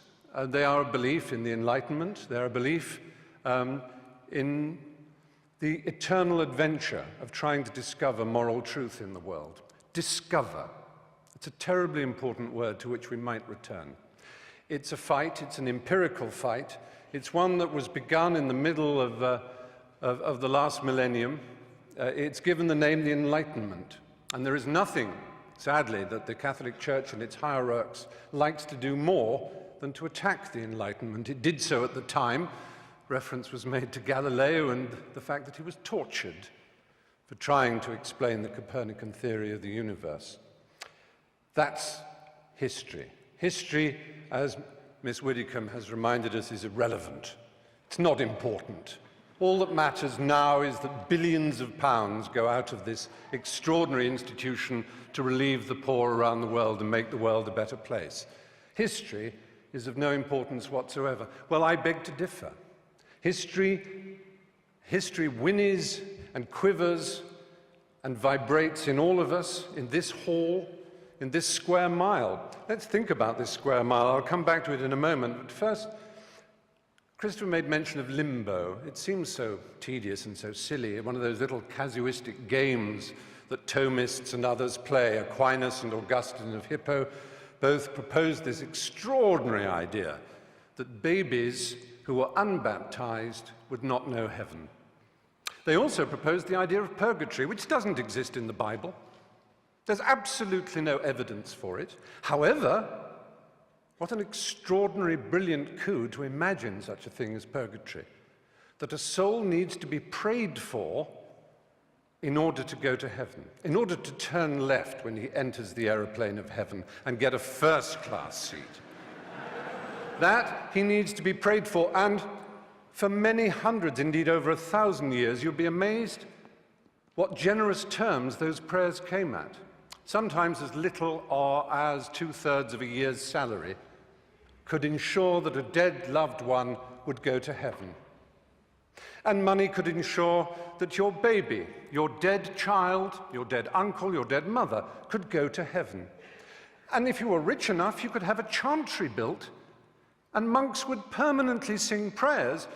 S5: They are a belief in the Enlightenment. They are a belief in the eternal adventure of trying to discover moral truth in the world. Discover. It's a terribly important word to which we might return. It's a fight, it's an empirical fight. It's one that was begun in the middle of the last millennium. It's given the name the Enlightenment. And there is nothing, sadly, that the Catholic Church and its hierarchs likes to do more than to attack the Enlightenment. It did so at the time. Reference was made to Galileo and the fact that he was tortured for trying to explain the Copernican theory of the universe. That's history. History, as Miss Widdicombe has reminded us, is irrelevant. It's not important. All that matters now is that billions of pounds go out of this extraordinary institution to relieve the poor around the world and make the world a better place. History is of no importance whatsoever. Well, I beg to differ. History whinnies and quivers and vibrates in all of us, in this hall, in this square mile. Let's think about this square mile. I'll come back to it in a moment. But first, Christopher made mention of limbo. It seems so tedious and so silly, one of those little casuistic games that Thomists and others play. Aquinas and Augustine of Hippo both proposed this extraordinary idea that babies who were unbaptized would not know heaven. They also proposed the idea of purgatory, which doesn't exist in the Bible. There's absolutely no evidence for it. However, what an extraordinary, brilliant coup to imagine such a thing as purgatory, that a soul needs to be prayed for in order to go to heaven, in order to turn left when he enters the aeroplane of heaven and get a first-class seat. That he needs to be prayed for, and for many hundreds, indeed over 1,000 years, you'll be amazed what generous terms those prayers came at. Sometimes as little or as 2/3 of a year's salary could ensure that a dead loved one would go to heaven. And money could ensure that your baby, your dead child, your dead uncle, your dead mother could go to heaven. And if you were rich enough, you could have a chantry built, and monks would permanently sing prayers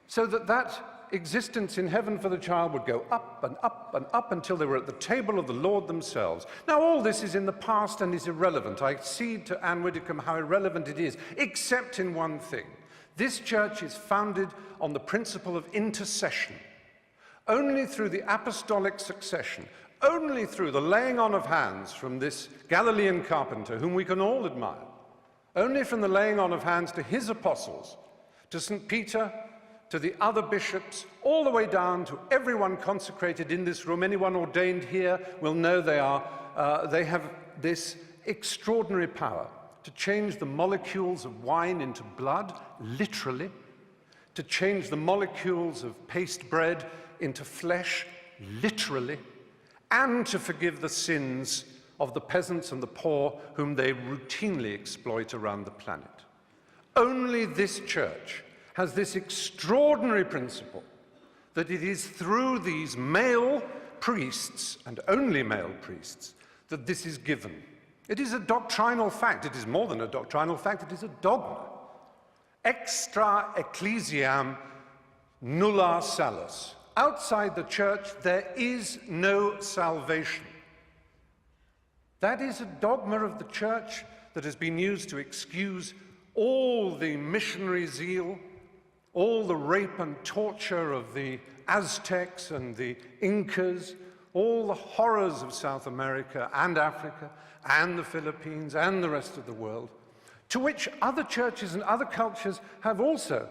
S5: so that that existence in heaven for the child would go up and up and up until they were at the table of the Lord themselves. Now, all this is in the past and is irrelevant. I cede to Anne Widdicombe how irrelevant it is, except in one thing. This church is founded on the principle of intercession. Only through the apostolic succession, only through the laying on of hands from this Galilean carpenter, whom we can all admire, only from the laying on of hands to his apostles, to St. Peter, to the other bishops, all the way down to everyone consecrated in this room. Anyone ordained here will know they have this extraordinary power to change the molecules of wine into blood, literally, to change the molecules of paste bread into flesh, literally, and to forgive the sins of the peasants and the poor whom they routinely exploit around the planet. Only this church has this extraordinary principle that it is through these male priests, and only male priests, that this is given. It is a doctrinal fact. It is more than a doctrinal fact, it is a dogma. Extra ecclesiam nulla salus. Outside the church, there is no salvation. That is a dogma of the church that has been used to excuse all the missionary zeal, all the rape and torture of the Aztecs and the Incas, all the horrors of South America and Africa and the Philippines and the rest of the world, to which other churches and other cultures have also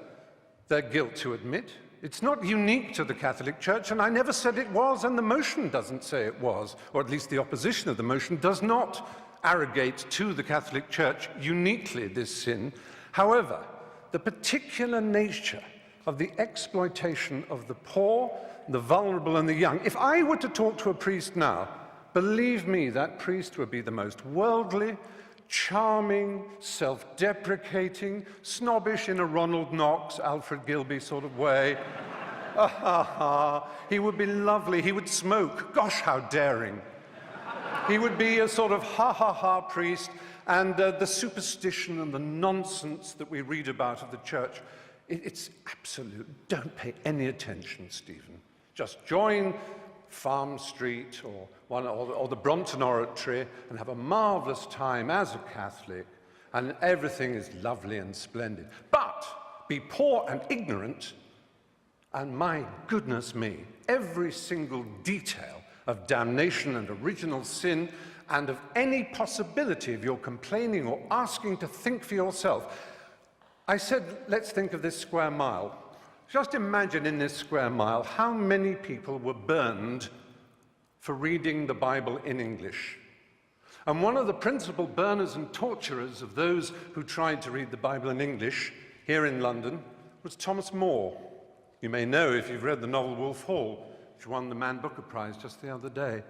S5: their guilt to admit. It's not unique to the Catholic Church, and I never said it was, and the motion doesn't say it was, or at least the opposition of the motion does not arrogate to the Catholic Church uniquely this sin. However, the particular nature of the exploitation of the poor, the vulnerable, and the young. If I were to talk to a priest now, believe me, that priest would be the most worldly, charming, self-deprecating, snobbish in a Ronald Knox, Alfred Gilby sort of way. He would be lovely. He would smoke. Gosh, how daring. He would be a sort of ha-ha-ha priest, and the superstition and the nonsense that we read about of the church It's absolute. Don't pay any attention, Stephen. Just join Farm Street or the Brompton Oratory and have a marvelous time as a Catholic, and everything is lovely and splendid. But be poor and ignorant, and my goodness me, every single detail of damnation and original sin and of any possibility of your complaining or asking to think for yourself. I said, let's think of this square mile. Just imagine in this square mile how many people were burned for reading the Bible in English. And one of the principal burners and torturers of those who tried to read the Bible in English here in London was Thomas More. You may know if you've read the novel Wolf Hall, which won the Man Booker Prize just the other day.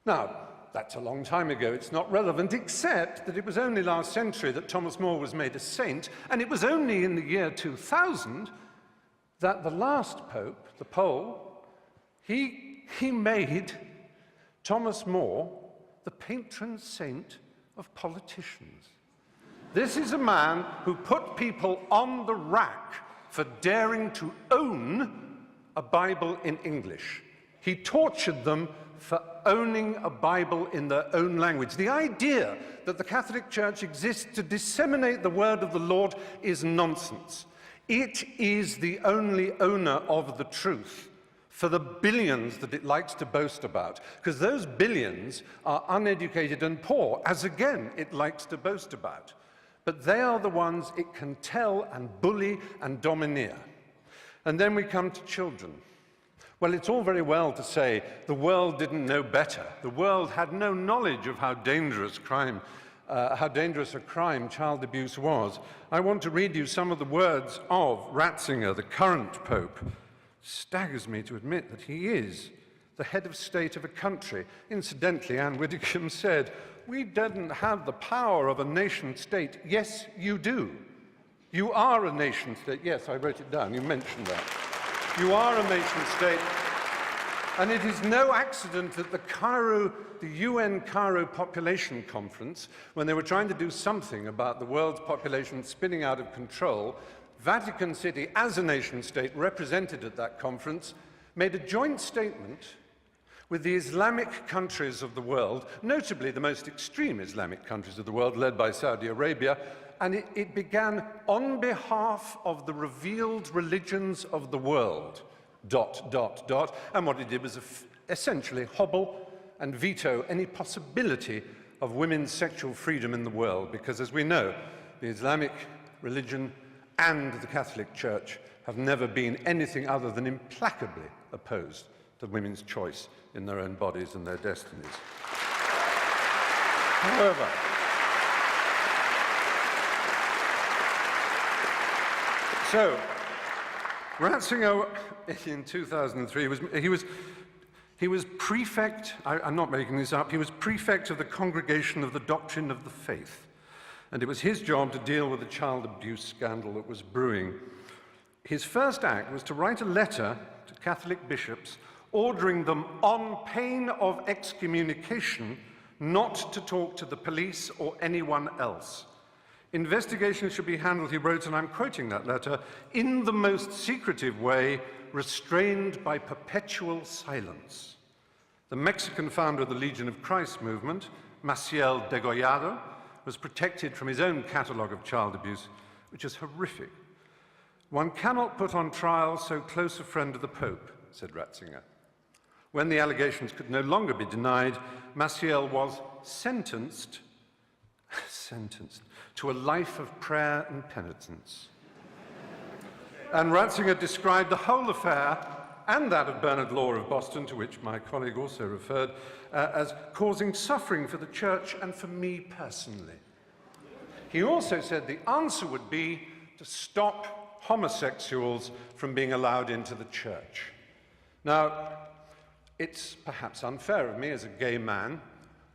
S5: Now, that's a long time ago. It's not relevant, except that it was only last century that Thomas More was made a saint, and it was only in the year 2000 that the last pope, the Pole, he made Thomas More the patron saint of politicians. This is a man who put people on the rack for daring to own a Bible in English. He tortured them for owning a Bible in their own language. The idea that the Catholic Church exists to disseminate the word of the Lord is nonsense. It is the only owner of the truth for the billions that it likes to boast about, because those billions are uneducated and poor, as again it likes to boast about. But they are the ones it can tell and bully and domineer. And then we come to children. Well, it's all very well to say the world didn't know better. The world had no knowledge of how dangerous a crime child abuse was. I want to read you some of the words of Ratzinger, the current Pope. Staggers me to admit that he is the head of state of a country. Incidentally, Anne Widdecombe said, "We didn't have the power of a nation state." Yes, you do. You are a nation state. Yes, I wrote it down. You mentioned that. You are a nation state. And it is no accident that the UN Cairo Population Conference, when they were trying to do something about the world's population spinning out of control, Vatican City, as a nation state represented at that conference, made a joint statement with the Islamic countries of the world, notably the most extreme Islamic countries of the world, led by Saudi Arabia, and it began, "On behalf of the revealed religions of the world, ... And what it did was essentially hobble and veto any possibility of women's sexual freedom in the world, because as we know, the Islamic religion and the Catholic Church have never been anything other than implacably opposed to women's choice in their own bodies and their destinies. However, so Ratzinger in 2003 he was prefect, I'm not making this up, he was prefect of the Congregation of the Doctrine of the Faith. And it was his job to deal with the child abuse scandal that was brewing. His first act was to write a letter to Catholic bishops ordering them, on pain of excommunication, not to talk to the police or anyone else. Investigations should be handled, he wrote, and I'm quoting that letter, in the most secretive way, restrained by perpetual silence. The Mexican founder of the Legion of Christ movement, Maciel Degollado, was protected from his own catalogue of child abuse, which is horrific. One cannot put on trial so close a friend of the Pope, said Ratzinger. When the allegations could no longer be denied, Maciel was sentenced to a life of prayer and penitence. And Ratzinger described the whole affair, and that of Bernard Law of Boston, to which my colleague also referred, as causing suffering for the Church and for me personally. He also said the answer would be to stop homosexuals from being allowed into the Church. Now, it's perhaps unfair of me as a gay man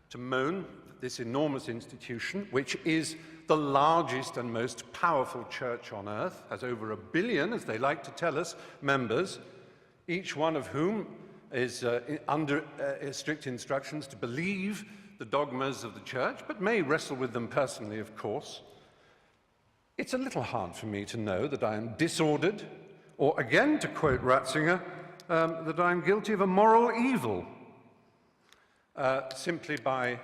S5: to moan that this enormous institution, which is the largest and most powerful church on earth, has over 1 billion, as they like to tell us, members, each one of whom is under strict instructions to believe the dogmas of the Church, but may wrestle with them personally, of course. It's a little hard for me to know that I am disordered, or again, to quote Ratzinger, that I'm guilty of a moral evil simply by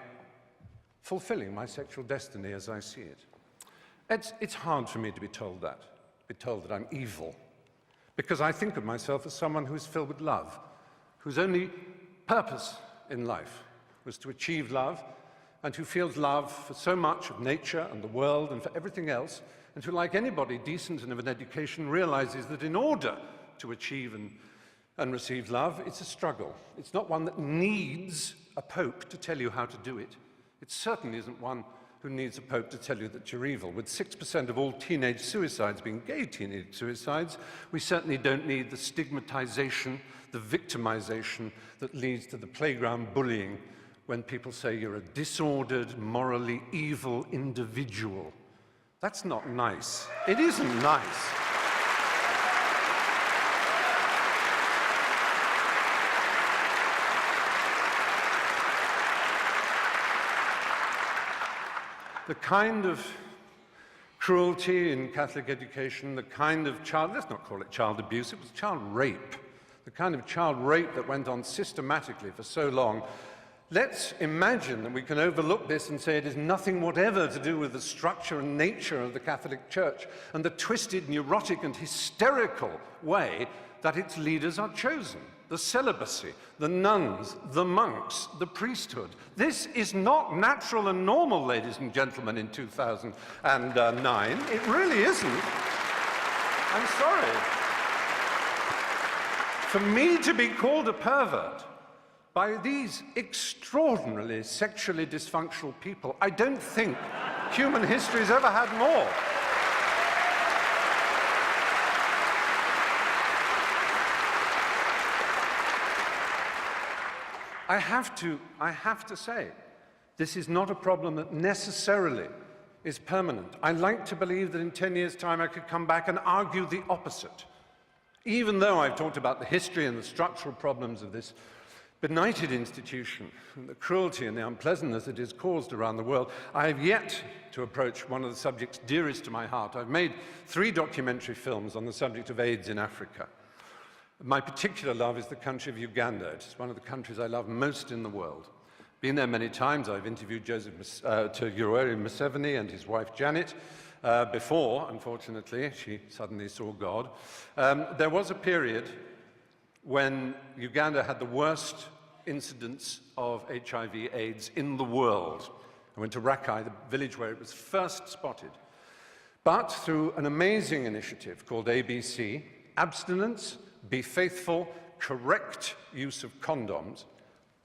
S5: fulfilling my sexual destiny as I see it. It's hard for me to be told that I'm evil, because I think of myself as someone who is filled with love, whose only purpose in life was to achieve love, and who feels love for so much of nature and the world and for everything else, and who, like anybody decent and of an education, realizes that in order to achieve and receive love, it's a struggle. It's not one that needs a pope to tell you how to do it. It certainly isn't one who needs a pope to tell you that you're evil. With 6% of all teenage suicides being gay teenage suicides, we certainly don't need the stigmatization, the victimization that leads to the playground bullying when people say you're a disordered, morally evil individual. That's not nice. It isn't nice. The kind of cruelty in Catholic education, the kind of let's not call it child abuse, it was child rape. The kind of child rape that went on systematically for so long. Let's imagine that we can overlook this and say it is nothing whatever to do with the structure and nature of the Catholic Church and the twisted, neurotic, and hysterical way that its leaders are chosen. The celibacy, the nuns, the monks, the priesthood. This is not natural and normal, ladies and gentlemen, in 2009. It really isn't. I'm sorry. For me to be called a pervert by these extraordinarily sexually dysfunctional people, I don't think human history has ever had more. I have to say, this is not a problem that necessarily is permanent. I like to believe that in 10 years' time I could come back and argue the opposite. Even though I've talked about the history and the structural problems of this benighted institution, and the cruelty and the unpleasantness it has caused around the world, I have yet to approach one of the subjects dearest to my heart. I've made 3 documentary films on the subject of AIDS in Africa. My particular love is the country of Uganda. It's one of the countries I love most in the world. Been there many times. I've interviewed Yoweri Museveni and his wife Janet before, unfortunately, she suddenly saw God. There was a period when Uganda had the worst incidence of HIV/AIDS in the world. I went to Rakai, the village where it was first spotted. But through an amazing initiative called ABC, abstinence, be faithful, correct use of condoms,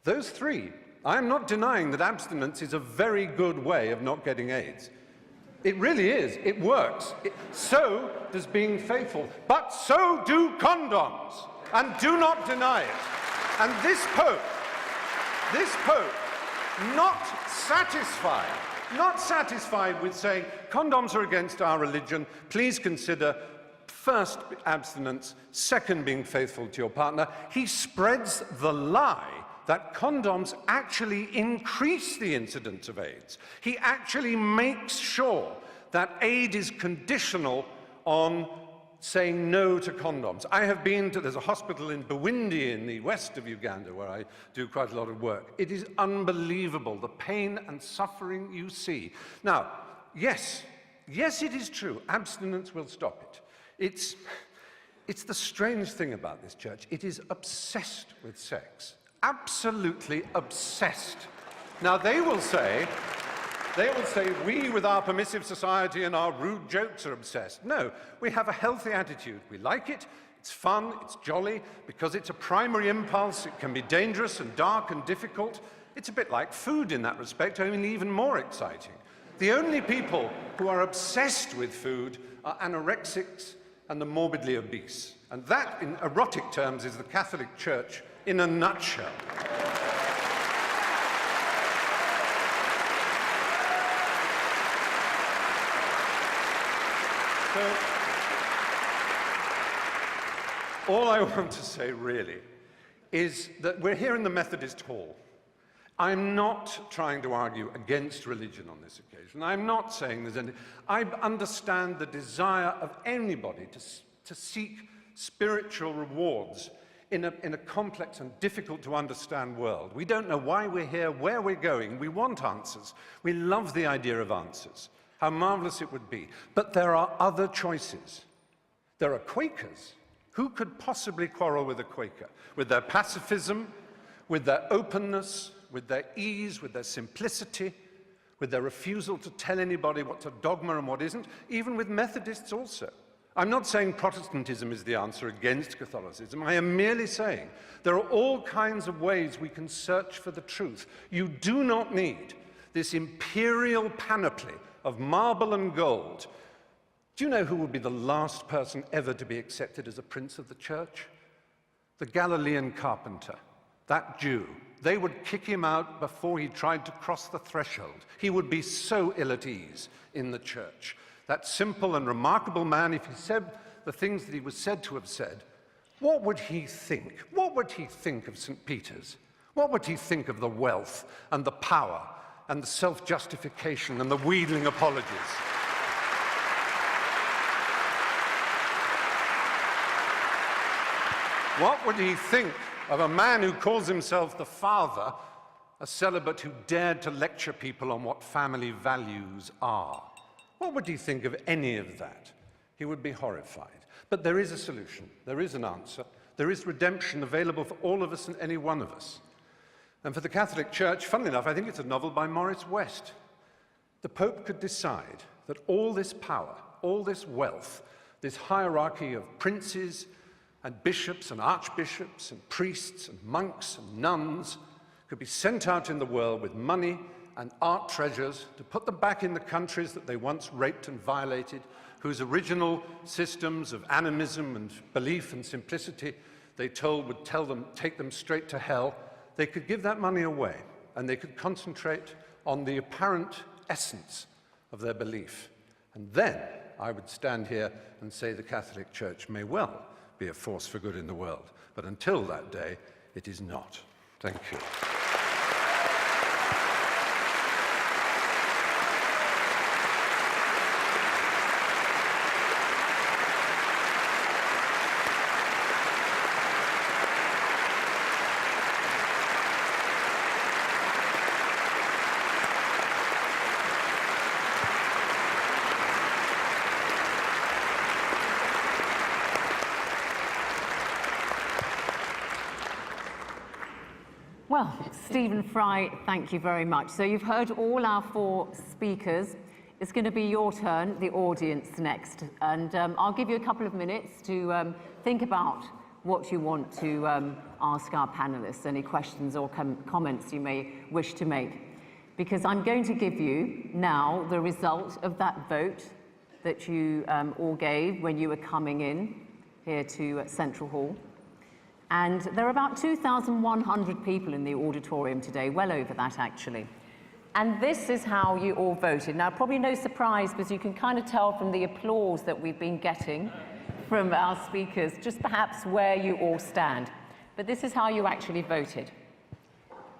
S5: those 3. I'm not denying that abstinence is a very good way of not getting AIDS. It really is. It works. So does being faithful. But so do condoms. And do not deny it. And this Pope, not satisfied with saying condoms are against our religion, please consider first, abstinence, second, being faithful to your partner. He spreads the lie that condoms actually increase the incidence of AIDS. He actually makes sure that aid is conditional on saying no to condoms. I have been to, there's a hospital in Bwindi in the west of Uganda where I do quite a lot of work. It is unbelievable, the pain and suffering you see. Now, yes, it is true, abstinence will stop it. It's the strange thing about this church. It is obsessed with sex. Absolutely obsessed. Now, they will say, we with our permissive society and our rude jokes are obsessed. No, we have a healthy attitude. We like it, it's fun, it's jolly, because it's a primary impulse. It can be dangerous and dark and difficult. It's a bit like food in that respect, only even more exciting. The only people who are obsessed with food are anorexics and the morbidly obese. And that, in erotic terms, is the Catholic Church in a nutshell. So, all I want to say, really, is that we're here in the Methodist Hall. I'm not trying to argue against religion on this occasion. I'm not saying there's any... I understand the desire of anybody to seek spiritual rewards in a complex and difficult to understand world. We don't know why we're here, where we're going. We want answers. We love the idea of answers. How marvelous it would be. But there are other choices. There are Quakers. Who could possibly quarrel with a Quaker? With their pacifism, with their openness, with their ease, with their simplicity, with their refusal to tell anybody what's a dogma and what isn't, even with Methodists also. I'm not saying Protestantism is the answer against Catholicism. I am merely saying there are all kinds of ways we can search for the truth. You do not need this imperial panoply of marble and gold. Do you know who would be the last person ever to be accepted as a prince of the church? The Galilean carpenter, that Jew. They would kick him out before he tried to cross the threshold. He would be so ill at ease in the church. That simple and remarkable man, if he said the things that he was said to have said, what would he think? What would he think of St. Peter's? What would he think of the wealth and the power and the self-justification and the wheedling apologies? What would he think of a man who calls himself the father, a celibate who dared to lecture people on what family values are? What would he think of any of that? He would be horrified. But there is a solution. There is an answer. There is redemption available for all of us and any one of us. And for the Catholic Church, funnily enough, I think it's a novel by Morris West. The Pope could decide that all this power, all this wealth, this hierarchy of princes and bishops and archbishops and priests and monks and nuns could be sent out in the world with money and art treasures to put them back in the countries that they once raped and violated, whose original systems of animism and belief and simplicity they told would take them straight to hell. They could give that money away and they could concentrate on the apparent essence of their belief. And then I would stand here and say the Catholic Church may well be a force for good in the world. But until that day, it is not. Thank you.
S1: Well, Stephen Fry, thank you very much. So you've heard all our four speakers. It's going to be your turn, the audience next. And I'll give you a couple of minutes to think about what you want to ask our panelists, any questions or comments you may wish to make. Because I'm going to give you now the result of that vote that you all gave when you were coming in here to Central Hall. And there are about 2,100 people in the auditorium today, well over that actually. And this is how you all voted. Now, probably no surprise, because you can kind of tell from the applause that we've been getting from our speakers, just perhaps where you all stand. But this is how you actually voted.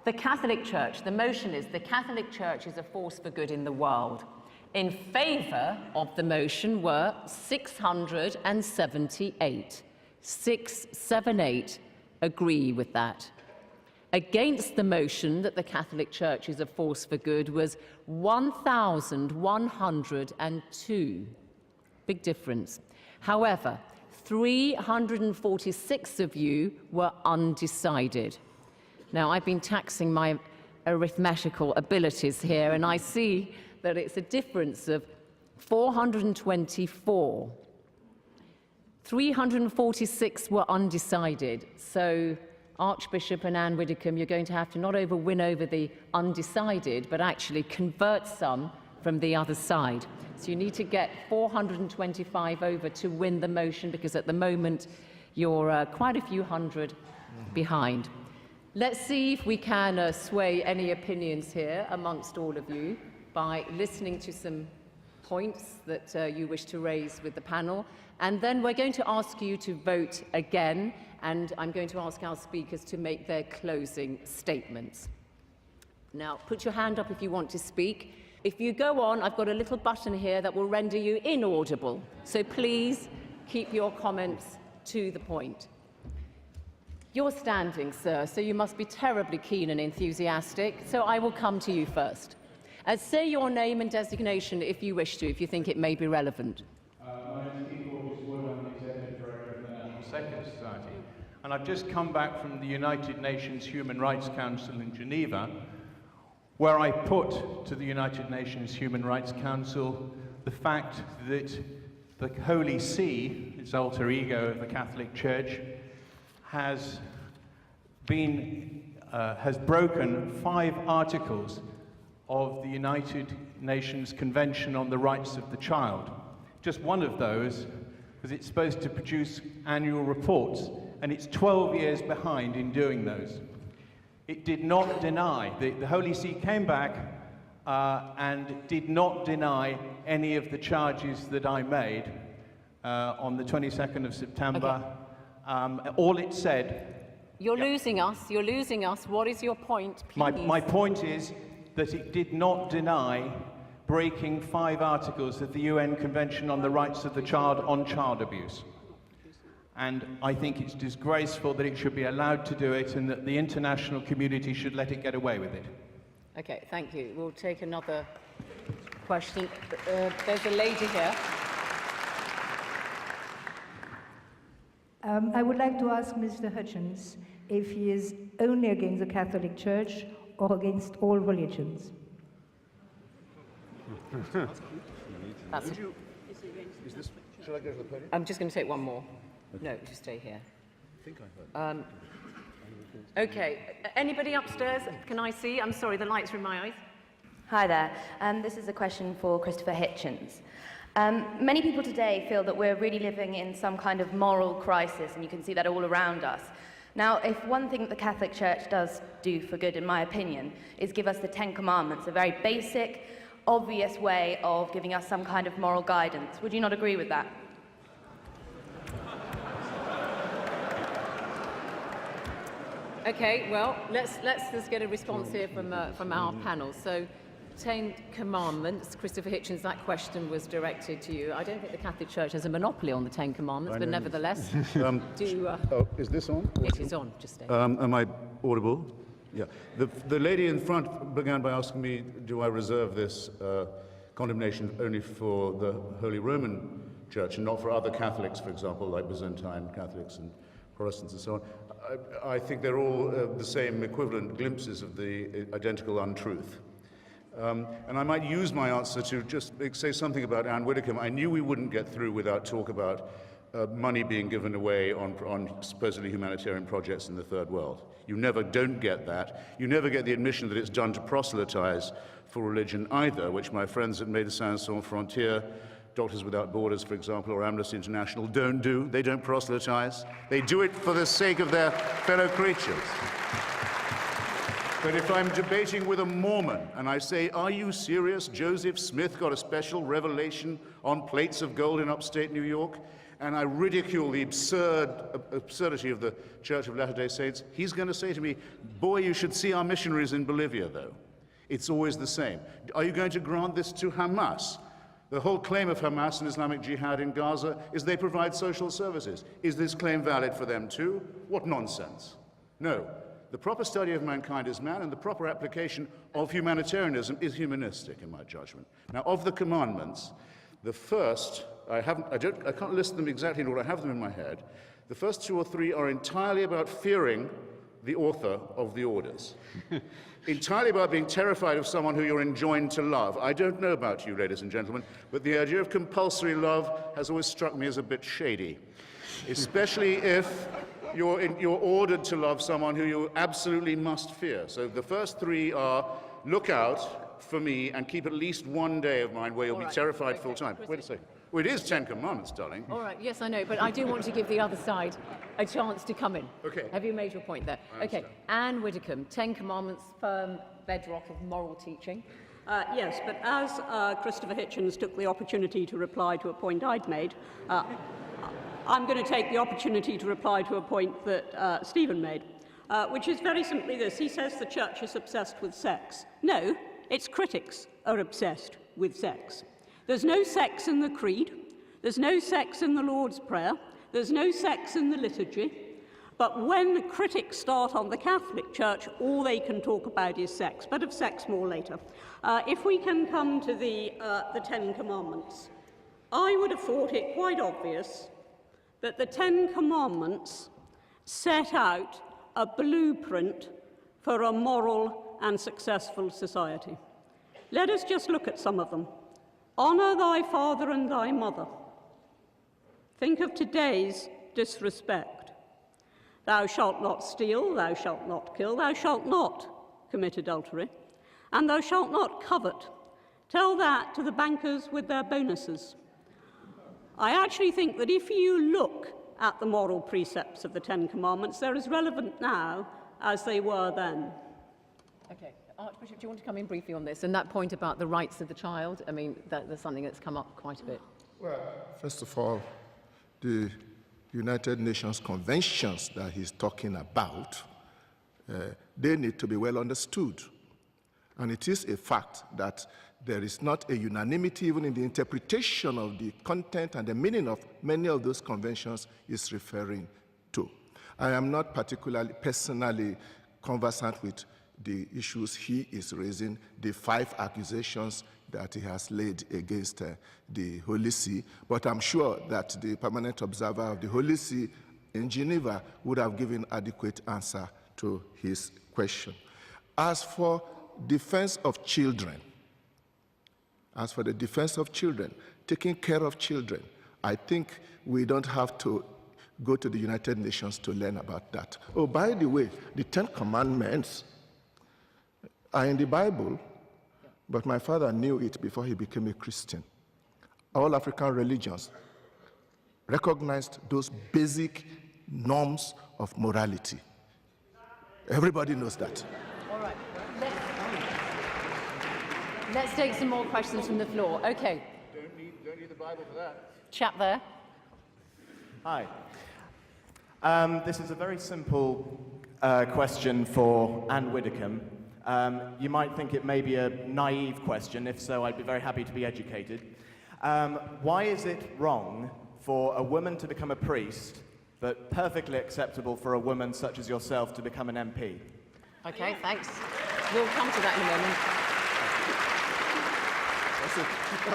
S1: The Catholic Church, the motion is the Catholic Church is a force for good in the world. In favour of the motion were 678. 678 agree with that. Against the motion that the Catholic Church is a force for good was 1,102. Big difference. However, 346 of you were undecided. Now, I've been taxing my arithmetical abilities here, and I see that it's a difference of 424. 346 were undecided. So, Archbishop and Anne Widdicombe, you're going to have to not win over the undecided, but actually convert some from the other side. So you need to get 425 over to win the motion, because at the moment you're quite a few hundred behind. Let's see if we can sway any opinions here amongst all of you by listening to some points that you wish to raise with the panel. And then we're going to ask you to vote again, and I'm going to ask our speakers to make their closing statements. Now, put your hand up if you want to speak. If you go on, I've got a little button here that will render you inaudible. So please keep your comments to the point. You're standing, sir, so you must be terribly keen and enthusiastic, so I will come to you first. Say your name and designation if you wish to, if you think it may be relevant.
S6: My name is ethologist, I'm the Executive Director of the National Secular Society, and I've just come back from the United Nations Human Rights Council in Geneva, where I put to the United Nations Human Rights Council the fact that the Holy See, its alter ego of the Catholic Church, has broken 5 articles of the United Nations Convention on the Rights of the Child. Just one of those, because it's supposed to produce annual reports, and it's 12 years behind in doing those. It did not deny, the Holy See came back and did not deny any of the charges that I made on the 22nd of September. Okay. All it said...
S1: You're losing us. What is your point, please?
S6: My point is that it did not deny breaking 5 articles of the UN Convention on the Rights of the Child on child abuse. And I think it's disgraceful that it should be allowed to do it and that the international community should let it get away with it.
S1: Okay, thank you. We'll take another question. There's a lady here.
S7: I would like to ask Mr. Hutchins if he is only against the Catholic Church or against all religions.
S3: Shall I go to the podium?
S1: I'm just going to take one more. No, just stay here.
S3: I think I heard.
S1: Okay, anybody upstairs? Can I see? I'm sorry, the lights are in my eyes.
S8: Hi there. This is a question for Christopher Hitchens. Many people today feel that we're really living in some kind of moral crisis, and you can see that all around us. Now, if one thing that the Catholic Church does do for good, in my opinion, is give us the 10 Commandments, a very basic, obvious way of giving us some kind of moral guidance. Would you not agree with that?
S1: Okay, well, let's just get a response here from our panel. So, 10 Commandments, Christopher Hitchens, that question was directed to you. I don't think the Catholic Church has a monopoly on the 10 Commandments, but nevertheless,
S3: is this on?
S1: It is on, just stay.
S3: Am I audible? Yeah. The lady in front began by asking me, do I reserve this condemnation only for the Holy Roman Church and not for other Catholics, for example, like Byzantine Catholics and Protestants and so on? I think they're all the same equivalent glimpses of the identical untruth. And I might use my answer to just say something about Anne Widdecombe. I knew we wouldn't get through without talk about money being given away on supposedly humanitarian projects in the Third World. You never don't get that. You never get the admission that it's done to proselytize for religion either, which my friends at Médecins Sans Frontières, Doctors Without Borders, for example, or Amnesty International don't do. They don't proselytize. They do it for the sake of their fellow creatures. But if I'm debating with a Mormon and I say, are you serious? Joseph Smith got a special revelation on plates of gold in upstate New York, and I ridicule the absurdity of the Church of Latter-day Saints, he's going to say to me, boy, you should see our missionaries in Bolivia, though. It's always the same. Are you going to grant this to Hamas? The whole claim of Hamas and Islamic Jihad in Gaza is they provide social services. Is this claim valid for them too? What nonsense. No. The proper study of mankind is man, and the proper application of humanitarianism is humanistic, in my judgment. Now, of the commandments, the first, I can't list them exactly in order, I have them in my head. The first 2 or 3 are entirely about fearing the author of the orders. Entirely about being terrified of someone who you're enjoined to love. I don't know about you, ladies and gentlemen, but the idea of compulsory love has always struck me as a bit shady, especially if you're ordered to love someone who you absolutely must fear. So the first 3 are, look out for me and keep at least one day of mine where you'll be terrified full time. Wait a second. Well, it is 10 Commandments, darling.
S1: All right, yes, I know, but I do want to give the other side a chance to come in.
S3: Okay.
S1: Have you made your point there? Okay, Anne Widdecombe, 10 Commandments, firm bedrock of moral teaching.
S4: Yes, but as Christopher Hitchens took the opportunity to reply to a point I'd made, I'm going to take the opportunity to reply to a point that Stephen made. which is very simply this. He says the church is obsessed with sex. No, its critics are obsessed with sex. There's no sex in the creed. There's no sex in the Lord's Prayer. There's no sex in the liturgy. But when critics start on the Catholic Church, all they can talk about is sex, but of sex more later. If we can come to the Ten Commandments, I would have thought it quite obvious that the Ten Commandments set out a blueprint for a moral and successful society. Let us just look at some of them. Honour thy father and thy mother. Think of today's disrespect. Thou shalt not steal, thou shalt not kill, thou shalt not commit adultery, and thou shalt not covet. Tell that to the bankers with their bonuses. I actually think that if you look at the moral precepts of the Ten Commandments, they're as relevant now as they were then.
S1: Okay. Archbishop, do you want to come in briefly on this? And that point about the rights of the child, I mean, that's something that's come up quite a bit.
S2: Well, first of all, the United Nations conventions that he's talking about, they need to be well understood. And it is a fact that there is not a unanimity even in the interpretation of the content and the meaning of many of those conventions is referring to. I am not particularly personally conversant with the issues he is raising, the 5 accusations that he has laid against the Holy See, but I'm sure that the permanent observer of the Holy See in Geneva would have given adequate answer to his question. As for defense of children, taking care of children, I think we don't have to go to the United Nations to learn about that. Oh, by the way, the 10 Commandments are in the Bible, but my father knew it before he became a Christian. All African religions recognized those basic norms of morality. Everybody knows that.
S1: All right. Let's take some more questions from the floor. Okay.
S3: Don't need the Bible for that.
S1: Chap there.
S9: Hi. This is a very simple question for Anne Widdecombe. You might think it may be a naive question. If so, I'd be very happy to be educated. Why is it wrong for a woman to become a priest, but perfectly acceptable for a woman such as yourself to become an MP?
S1: Okay, thanks. We'll come to that in a moment.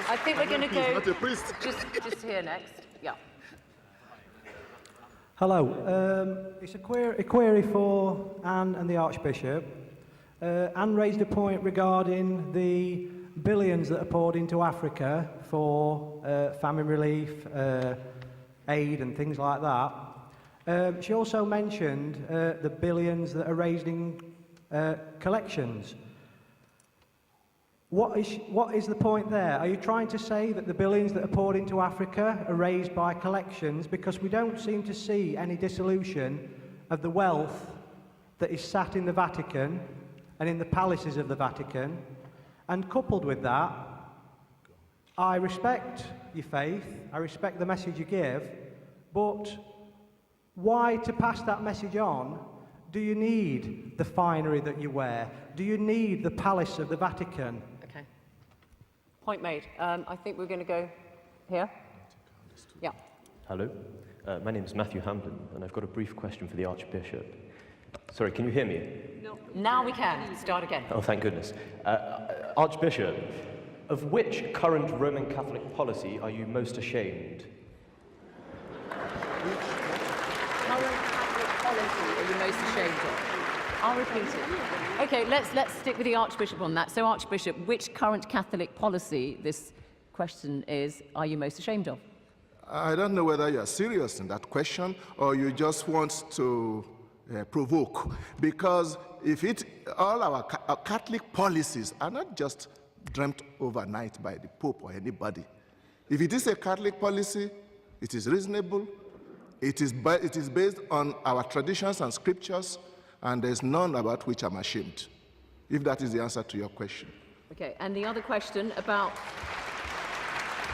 S1: I think we're going to go
S2: not a priest.
S1: just here next. Yeah.
S10: Hello. It's a query for Anne and the Archbishop. Anne raised a point regarding the billions that are poured into Africa for famine relief, aid and things like that. She also mentioned the billions that are raised in collections. What is the point there? Are you trying to say that the billions that are poured into Africa are raised by collections? Because we don't seem to see any dissolution of the wealth that is sat in the Vatican and in the palaces of the Vatican. And coupled with that, I respect your faith, I respect the message you give, but why, to pass that message on, do you need the finery that you wear? Do you need the palace of the Vatican?
S1: Okay. Point made. I think we're going to go here. Yeah.
S11: Hello. My name is Matthew Hamden, and I've got a brief question for the Archbishop. Sorry, can you hear me?
S1: No. Now we can. Start again.
S11: Oh, thank goodness. Archbishop, of which current Roman Catholic policy are you most ashamed?
S1: Current Catholic policy are you most ashamed of? I'll repeat it. Okay, let's stick with the Archbishop on that. So, Archbishop, which current Catholic policy, this question is, are you most ashamed of?
S2: I don't know whether you're serious in that question or you just want to provoke, because if all our Catholic policies are not just dreamt overnight by the Pope or anybody. If it is a Catholic policy, it is reasonable, it is based on our traditions and scriptures, and there's none about which I'm ashamed, if that is the answer to your question.
S1: Okay, and the other question about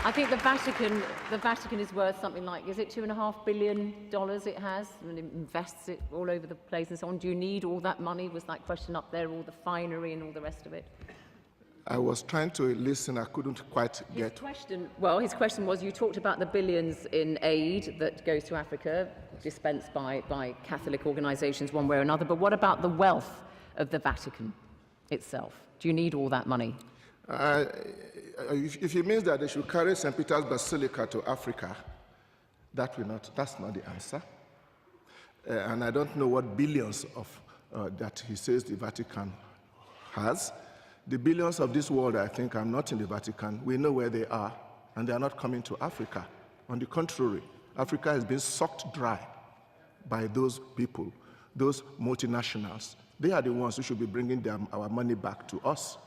S1: I think the Vatican is worth something like, is it $2.5 billion it has, and it invests it all over the place and so on. Do you need all that money? Was that question up there, all the finery and all the rest of it?
S2: I was trying to listen, I couldn't quite get.
S1: His question was, you talked about the billions in aid that goes to Africa, dispensed by Catholic organisations one way or another, but what about the wealth of the Vatican itself? Do you need all that money?
S2: If it means that they should carry St. Peter's Basilica to Africa, that's not the answer. And I don't know what billions of that he says the Vatican has. The billions of this world, I think, are not in the Vatican. We know where they are, and they are not coming to Africa. On the contrary, Africa has been sucked dry by those people, those multinationals. They are the ones who should be bringing our money back to us.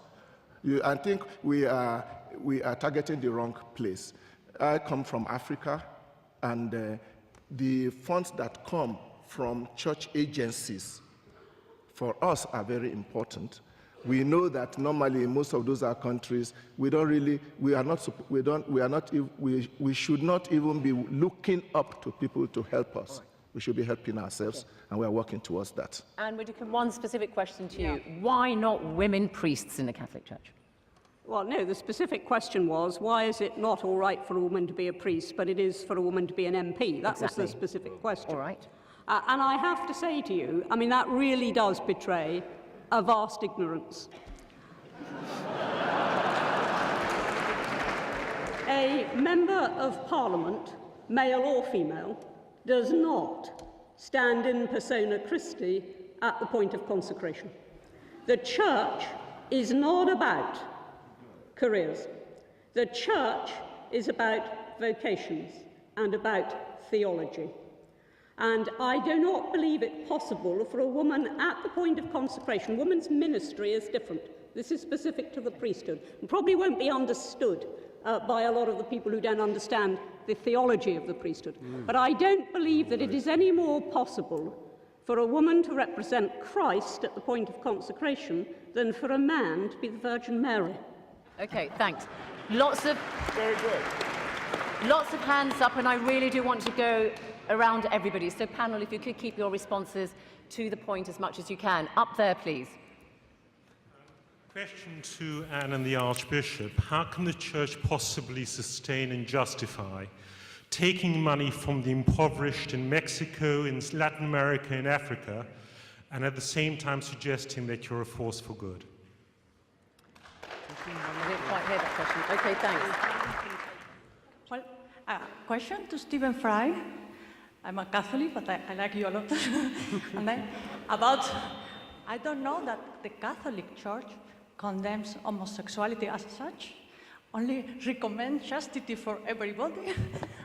S2: I think we are targeting the wrong place. I come from Africa, and the funds that come from church agencies for us are very important. We know that normally in most of those countries, we should not even be looking up to people to help us. We should be helping ourselves, and we are working towards that.
S1: And one specific question to you. Why not women priests in the Catholic Church?
S4: Well, no, the specific question was, why is it not all right for a woman to be a priest, but it is for a woman to be an MP? That was the specific question.
S1: All right.
S4: And I have to say to you, I mean, that really does betray a vast ignorance. A member of Parliament, male or female, does not stand in persona Christi at the point of consecration. The Church is not about careers. The Church is about vocations and about theology. And I do not believe it possible for a woman at the point of consecration. Woman's ministry is different. This is specific to the priesthood, and probably won't be understood by a lot of the people who don't understand the theology of the priesthood. But I don't believe that it is any more possible for a woman to represent Christ at the point of consecration than for a man to be the Virgin Mary.
S1: Okay, thanks. Lots of hands up, and I really do want to go around everybody. So panel, if you could keep your responses to the point as much as you can. Up there, please.
S12: Question to Anne and the Archbishop. How can the Church possibly sustain and justify taking money from the impoverished in Mexico, in Latin America, in Africa, and at the same time suggesting that you're a force for good?
S1: I didn't quite hear that question. Okay, thanks.
S13: Well, question to Stephen Fry. I'm a Catholic, but I like you a lot. And then I don't know that the Catholic Church condemns homosexuality as such, only recommends chastity for everybody.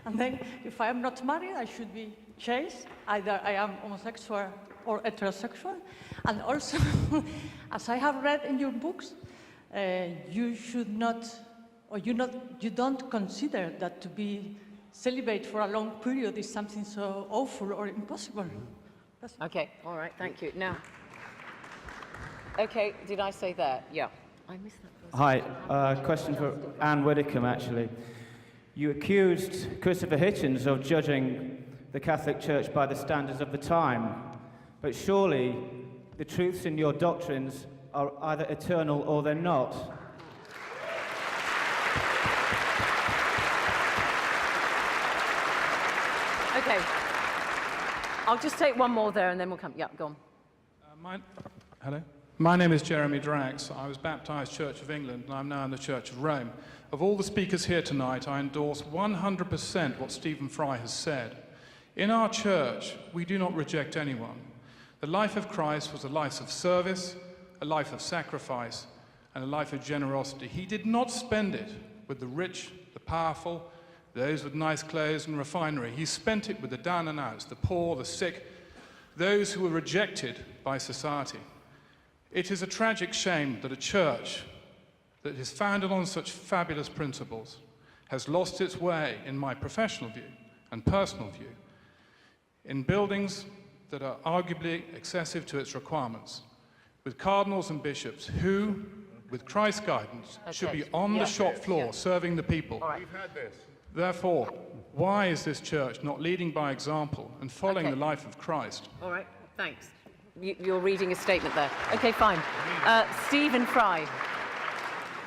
S13: And then if I am not married, I should be chaste. Either I am homosexual or heterosexual. And also, as I have read in your books, you should not, or you don't consider that to be celibate for a long period is something so awful or impossible.
S1: Okay, all right, thank you. Now, okay, did I say that? Yeah. I missed that first.
S14: Hi, question for Anne Widdecombe, actually. You accused Christopher Hitchens of judging the Catholic Church by the standards of the time, but surely the truths in your doctrines are either eternal or they're not.
S1: Okay. I'll just take one more there and then we'll come. Yeah, go on.
S15: Hello. My name is Jeremy Drax. I was baptized Church of England and I'm now in the Church of Rome. Of all the speakers here tonight, I endorse 100% what Stephen Fry has said. In our church, we do not reject anyone. The life of Christ was a life of service, a life of sacrifice, and a life of generosity. He did not spend it with the rich, the powerful, those with nice clothes and refinery. He spent it with the down and outs, the poor, the sick, those who were rejected by society. It is a tragic shame that a church that is founded on such fabulous principles has lost its way, in my professional view and personal view, in buildings that are arguably excessive to its requirements, with cardinals and bishops who with Christ's guidance, should be on
S1: Yeah.
S15: the shop floor serving the people.
S1: All right.
S3: We've had this.
S15: Therefore, why is this church not leading by example and following the life of Christ?
S1: All right, thanks. You're reading a statement there. Okay, fine. Stephen Fry.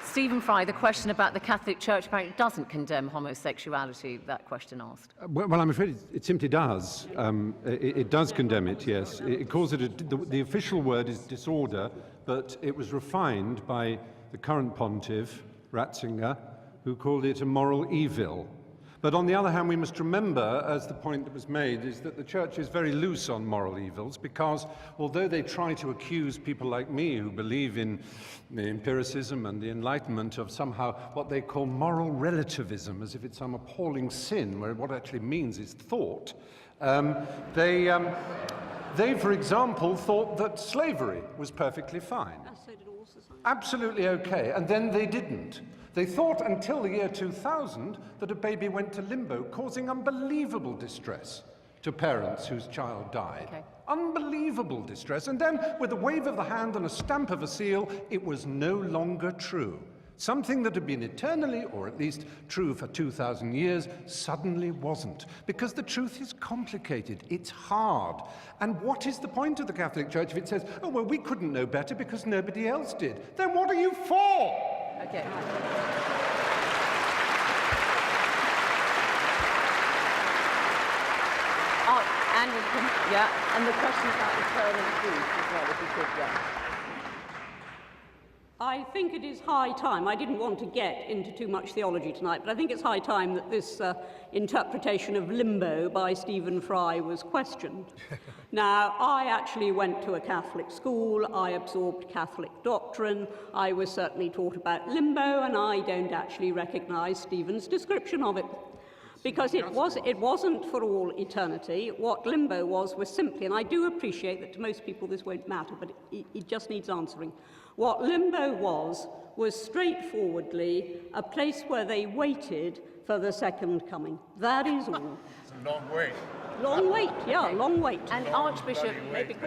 S1: Stephen Fry, the question about the Catholic Church apparently doesn't condemn homosexuality, that question asked.
S16: Well, I'm afraid it simply does. It does condemn it, yes. It calls it, the official word is disorder, but it was refined by the current pontiff, Ratzinger, who called it a moral evil. But on the other hand, we must remember, as the point that was made, is that the Church is very loose on moral evils because although they try to accuse people like me who believe in the empiricism and the Enlightenment of somehow what they call moral relativism, as if it's some appalling sin, where what it actually means is thought, they, for example, thought that slavery was perfectly fine. Absolutely okay, and then they didn't. They thought until the year 2000 that a baby went to limbo, causing unbelievable distress to parents whose child died.
S1: Okay.
S16: Unbelievable distress. And then, with a wave of the hand and a stamp of a seal, it was no longer true. Something that had been eternally, or at least true for 2,000 years, suddenly wasn't. Because the truth is complicated. It's hard. And what is the point of the Catholic Church if it says, oh, well, we couldn't know better because nobody else did? Then what are you for?
S1: Okay. And the question about eternal truth as well, if you could,
S4: I think it is high time. I didn't want to get into too much theology tonight, but I think it's high time that this interpretation of limbo by Stephen Fry was questioned. Now, I actually went to a Catholic school. I absorbed Catholic doctrine. I was certainly taught about limbo, and I don't actually recognize Stephen's description of it. Because it wasn't for all eternity. What limbo was simply, and I do appreciate that to most people this won't matter, but it just needs answering. What limbo was straightforwardly a place where they waited for the second coming. That is all.
S3: It's a long wait.
S4: Long wait, yeah, long wait.
S1: And Archbishop,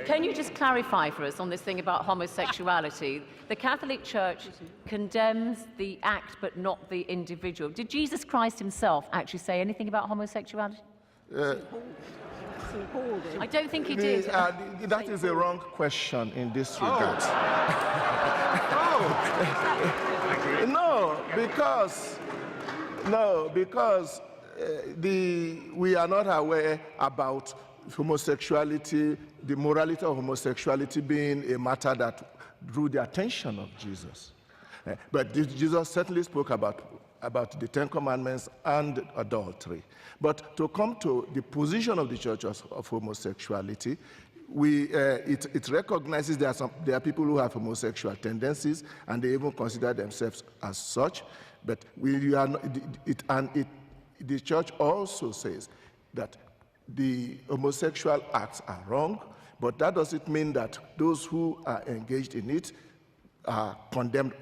S1: can you just clarify for us on this thing about homosexuality? The Catholic Church condemns the act but not the individual. Did Jesus Christ himself actually say anything about homosexuality? I don't think he did.
S2: That is a wrong question in this regard. because we are not aware about homosexuality, the morality of homosexuality being a matter that drew the attention of Jesus. But Jesus certainly spoke about the Ten Commandments and adultery. But to come to the position of the Church of homosexuality, it recognizes there are people who have homosexual tendencies, and they even consider themselves as such. But the Church also says that the homosexual acts are wrong, but that doesn't mean that those who are engaged in it are condemned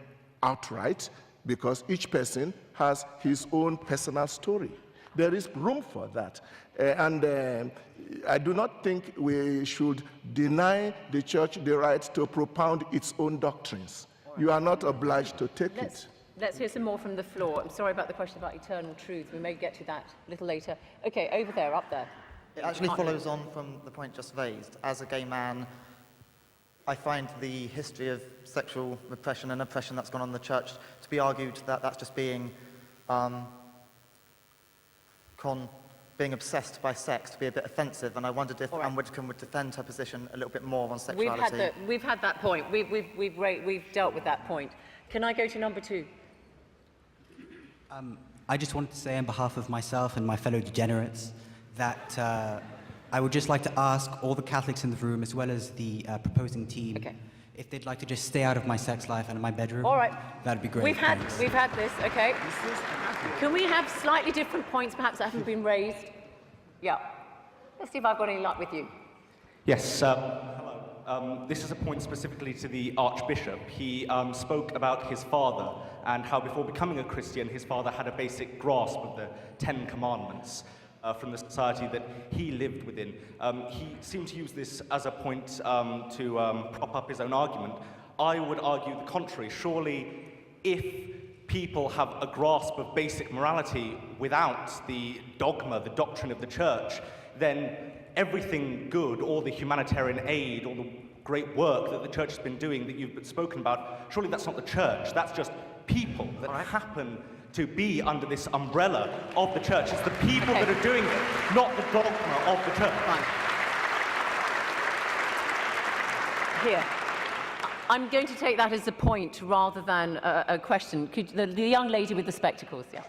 S2: outright, because each person has his own personal story. There is room for that. I do not think we should deny the Church the right to propound its own doctrines. You are not obliged to take it.
S1: Let's hear some more from the floor. I'm sorry about the question about eternal truth. We may get to that a little later. Okay, over there, up there.
S17: It actually follows on from the point just raised. As a gay man, I find the history of sexual repression and oppression that's gone on in the Church to be argued that that's just being being obsessed by sex to be a bit offensive, and I wondered if Anne Widdecombe would defend her position a little bit more on sexuality.
S1: We've had that point. We've dealt with that point. Can I go to number two?
S18: I just wanted to say on behalf of myself and my fellow degenerates that I would just like to ask all the Catholics in the room, as well as the proposing team, if they'd like to just stay out of my sex life and in my bedroom.
S1: All right.
S18: That'd be great.
S1: We've had this, okay. Can we have slightly different points, perhaps, that haven't been raised? Yeah. Let's see if I've got any luck with you.
S11: Yes, hello. This is a point specifically to the Archbishop. He spoke about his father and how before becoming a Christian, his father had a basic grasp of the Ten Commandments from the society that he lived within. He seemed to use this as a point to prop up his own argument. I would argue the contrary. Surely, if people have a grasp of basic morality without the dogma, the doctrine of the church, then everything good, all the humanitarian aid, all the great work that the church has been doing that you've spoken about, surely that's not the church, that's just people that happen to be under this umbrella of the church. It's the people that are doing it, not the dogma of the church.
S1: Here. I'm going to take that as a point rather than a question. Could, the young lady with the spectacles, yeah.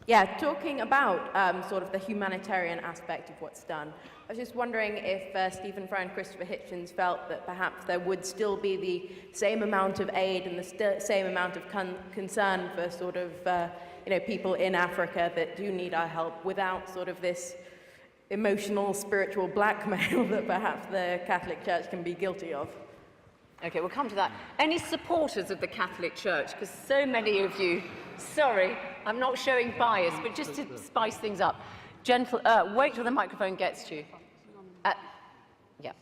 S19: Yeah, talking about sort of the humanitarian aspect of what's done, I was just wondering if Stephen Fry and Christopher Hitchens felt that perhaps there would still be the same amount of aid and the same amount of concern for sort of people in Africa that do need our help without sort of this emotional, spiritual blackmail that perhaps the Catholic Church can be guilty of.
S1: Okay, we'll come to that. Any supporters of the Catholic Church? Because so many of you, sorry, I'm not showing bias, but just to spice things up. Wait till the microphone gets to you. Yeah,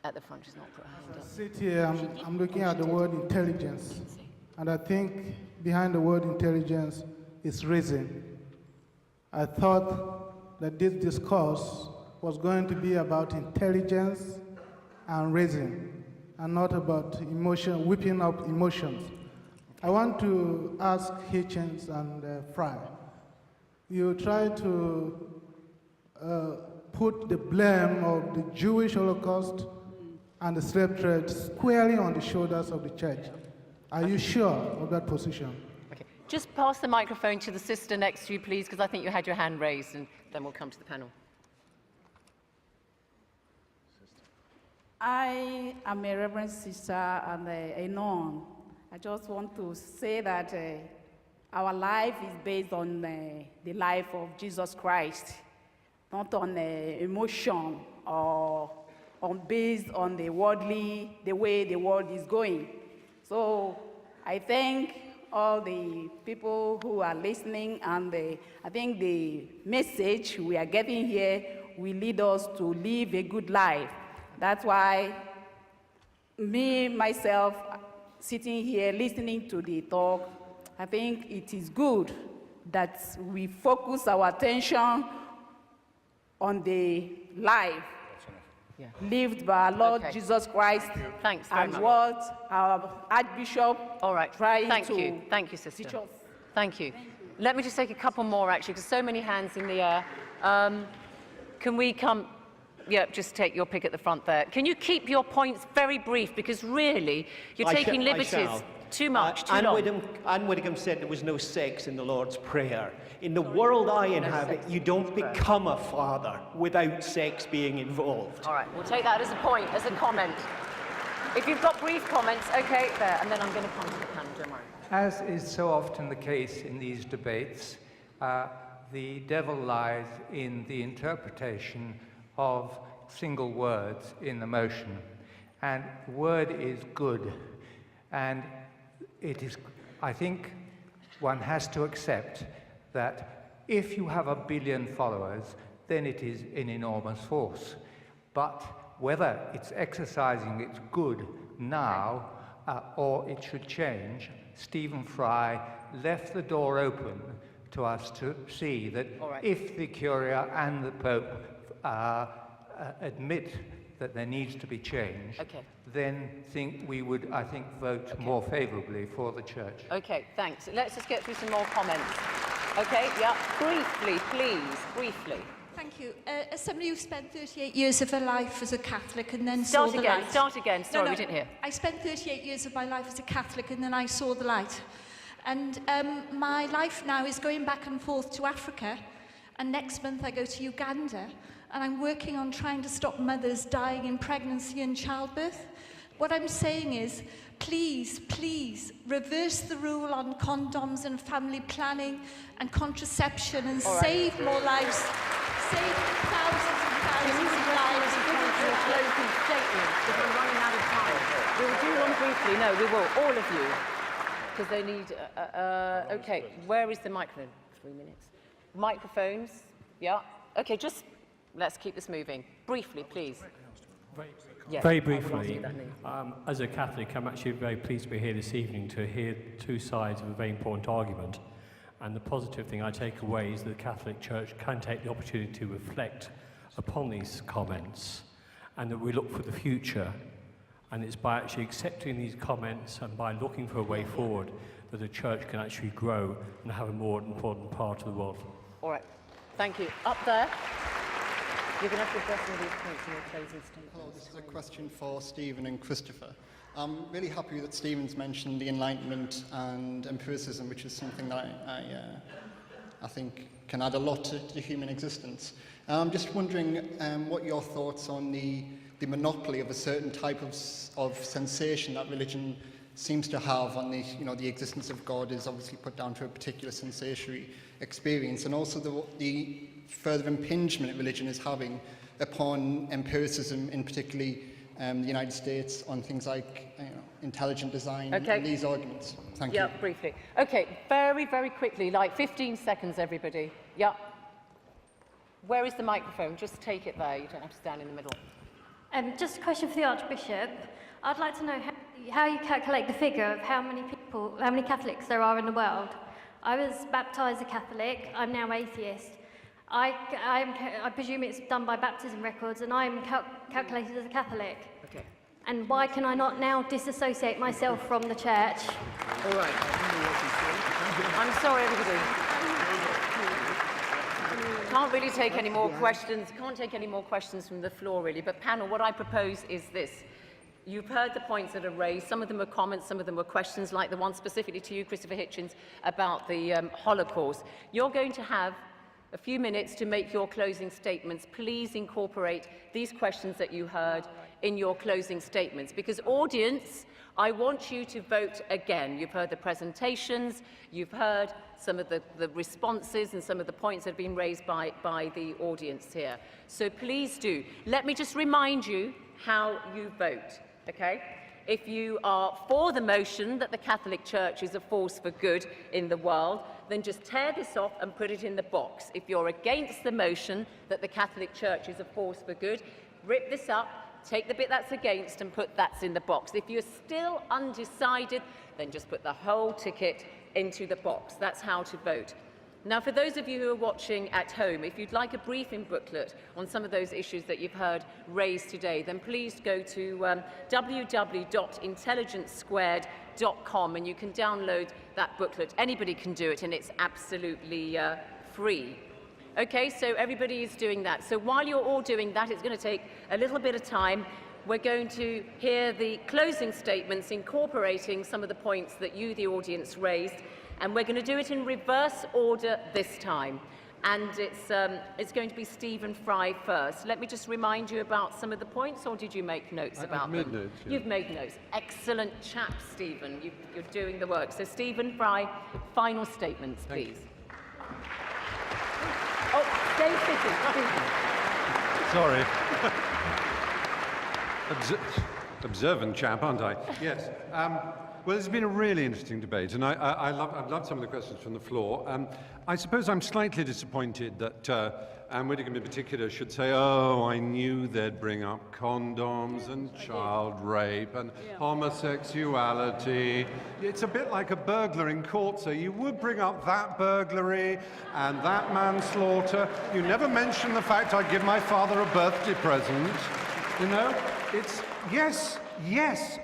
S1: at the front, she's not put her hand up.
S20: Sit here, I'm looking at the word intelligence, and I think behind the word intelligence is reason. I thought that this discourse was going to be about intelligence and reason, and not about emotion, whipping up emotions. I want to ask Hitchens and Fry. You try to put the blame of the Jewish Holocaust and the slave trade squarely on the shoulders of the church. Are you sure of that position?
S1: Okay. Just pass the microphone to the sister next to you, please, because I think you had your hand raised, and then we'll come to the panel.
S21: I am a Reverend sister and a nun. I just want to say that our life is based on the life of Jesus Christ, not on emotion or based on the way the world is going. So I thank all the people who are listening, and I think the message we are getting here will lead us to live a good life. That's why myself, sitting here listening to the talk, I think it is good that we focus our attention on the life lived by our Lord Jesus Christ.
S1: Thanks very
S21: and
S1: much.
S21: what our Archbishop trying
S1: Thank
S21: to
S1: you. Thank you, sister.
S21: teach us.
S1: Thank you. Let me just take a couple more, actually, because so many hands in the air. Can we come? Yeah, just take your pick at the front there. Can you keep your points very brief? Because really, you're taking liberties too much, too long.
S22: Anne Widdecombe said there was no sex in the Lord's Prayer. In the world I inhabit, you don't become a father without sex being involved.
S1: All right, we'll take that as a point, as a comment. If you've got brief comments, okay, there, and then I'm going to come to the panel, don't worry.
S23: As is so often the case in these debates, the devil lies in the interpretation of single words in the motion. And the word is good. And it is, I think, one has to accept that if you have 1 billion followers, then it is an enormous force. But whether it's exercising its good now or it should change, Stephen Fry left the door open to us to see that if the Curia and the Pope admit that there needs to be change, then we would, I think, vote more favourably for the Church.
S1: Okay, thanks. Let's just get through some more comments. Okay, yeah, briefly, please, briefly.
S24: Thank you. As somebody who spent 38 years of her life as a Catholic and then saw the light.
S1: Start again. Sorry, we didn't hear.
S24: I spent 38 years of my life as a Catholic and then I saw the light. And my life now is going back and forth to Africa, and next month I go to Uganda, and I'm working on trying to stop mothers dying in pregnancy and childbirth. What I'm saying is, please, please, reverse the rule on condoms and family planning and contraception and save more lives. Save thousands and thousands of lives.
S1: Closing statement, because we're running out of time. We'll do one briefly. No, we will, all of you, because they need. Okay, where is the microphone? 3 minutes. Microphones. Yeah. Okay, just let's keep this moving. Briefly, please. Yes,
S5: very
S1: I will ask
S5: briefly,
S1: you that later.
S5: as a Catholic, I'm actually very pleased to be here this evening to hear two sides of a very important argument. And the positive thing I take away is that the Catholic Church can take the opportunity to reflect upon these comments, and that we look for the future. And it's by actually accepting these comments and by looking for a way forward that the Church can actually grow and have a more important part of the world.
S1: All right, thank you. Up there, you're going to have to address all these points in your closing statement.
S6: Hello, this is a question for Stephen and Christopher. I'm really happy that Stephen's mentioned the Enlightenment and empiricism, which is something that I think can add a lot to human existence. I'm just wondering what your thoughts on the monopoly of a certain type of sensation that religion seems to have on the existence of God is obviously put down to a particular sensory experience, and also the further impingement religion is having upon empiricism, in particularly the United States, on things like intelligent design and these arguments. Thank you.
S1: Yeah, briefly. Okay, very, very quickly, like 15 seconds, everybody. Yeah. Where is the microphone? Just take it there. You don't have to stand in the middle.
S7: Just a question for the Archbishop. I'd like to know how you calculate the figure of how many Catholics there are in the world. I was baptised a Catholic. I'm now atheist. I presume it's done by baptism records, and I'm calculated as a Catholic.
S1: Okay.
S7: And why can I not now disassociate myself from the Church?
S1: All right. I'm sorry, everybody. Can't really take any more questions. Can't take any more questions from the floor, really. But panel, what I propose is this. You've heard the points that are raised. Some of them were comments, some of them were questions, like the one specifically to you, Christopher Hitchens, about the Holocaust. You're going to have a few minutes to make your closing statements. Please incorporate these questions that you heard in your closing statements, because audience, I want you to vote again. You've heard the presentations, you've heard some of the responses and some of the points that have been raised by the audience here. So please do. Let me just remind you how you vote, okay? If you are for the motion that the Catholic Church is a force for good in the world, then just tear this off and put it in the box. If you're against the motion that the Catholic Church is a force for good, rip this up, take the bit that's against and put that's in the box. If you're still undecided, then just put the whole ticket into the box. That's how to vote. Now, for those of you who are watching at home, if you'd like a briefing booklet on some of those issues that you've heard raised today, then please go to www.intelligencesquared.com and you can download that booklet. Anybody can do it, and it's absolutely free. Okay, so everybody is doing that. So while you're all doing that, it's going to take a little bit of time. We're going to hear the closing statements incorporating some of the points that you, the audience, raised. And we're going to do it in reverse order this time. And it's going to be Stephen Fry first. Let me just remind you about some of the points, or did you make notes about them?
S16: I've made notes, yeah.
S1: You've made notes. excellent chap, Stephen. You're doing the work. So, Stephen Fry, final statements, please. Oh, stay sitting.
S16: Sorry. Observant chap, aren't I? Yes. Well, it's been a really interesting debate, and I've loved some of the questions from the floor. I suppose I'm slightly disappointed that Anne Widdecombe in particular should say, oh, I knew they'd bring up condoms and child rape and homosexuality. It's a bit like a burglar in court, so you would bring up that burglary and that manslaughter. You never mention the fact I'd give my father a birthday present. You know, it's, yes,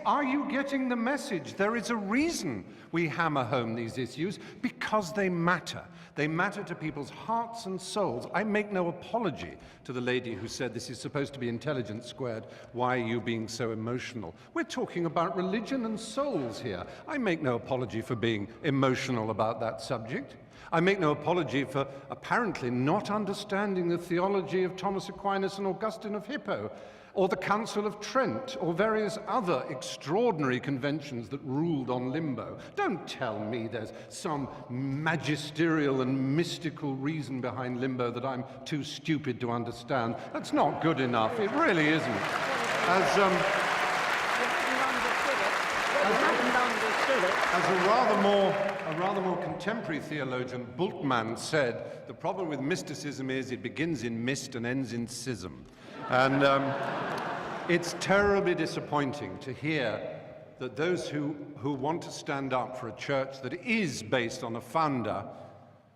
S16: are you getting the message? There is a reason we hammer home these issues, because they matter. They matter to people's hearts and souls. I make no apology to the lady who said this is supposed to be intelligence squared. Why are you being so emotional? We're talking about religion and souls here. I make no apology for being emotional about that subject. I make no apology for apparently not understanding the theology of Thomas Aquinas and Augustine of Hippo, or the Council of Trent, or various other extraordinary conventions that ruled on limbo. Don't tell me there's some magisterial and mystical reason behind limbo that I'm too stupid to understand. That's not good enough. It really isn't. As a rather more contemporary theologian, Bultmann, said, the problem with mysticism is it begins in mist and ends in schism. And It's terribly disappointing to hear that those who want to stand up for a church that is based on a founder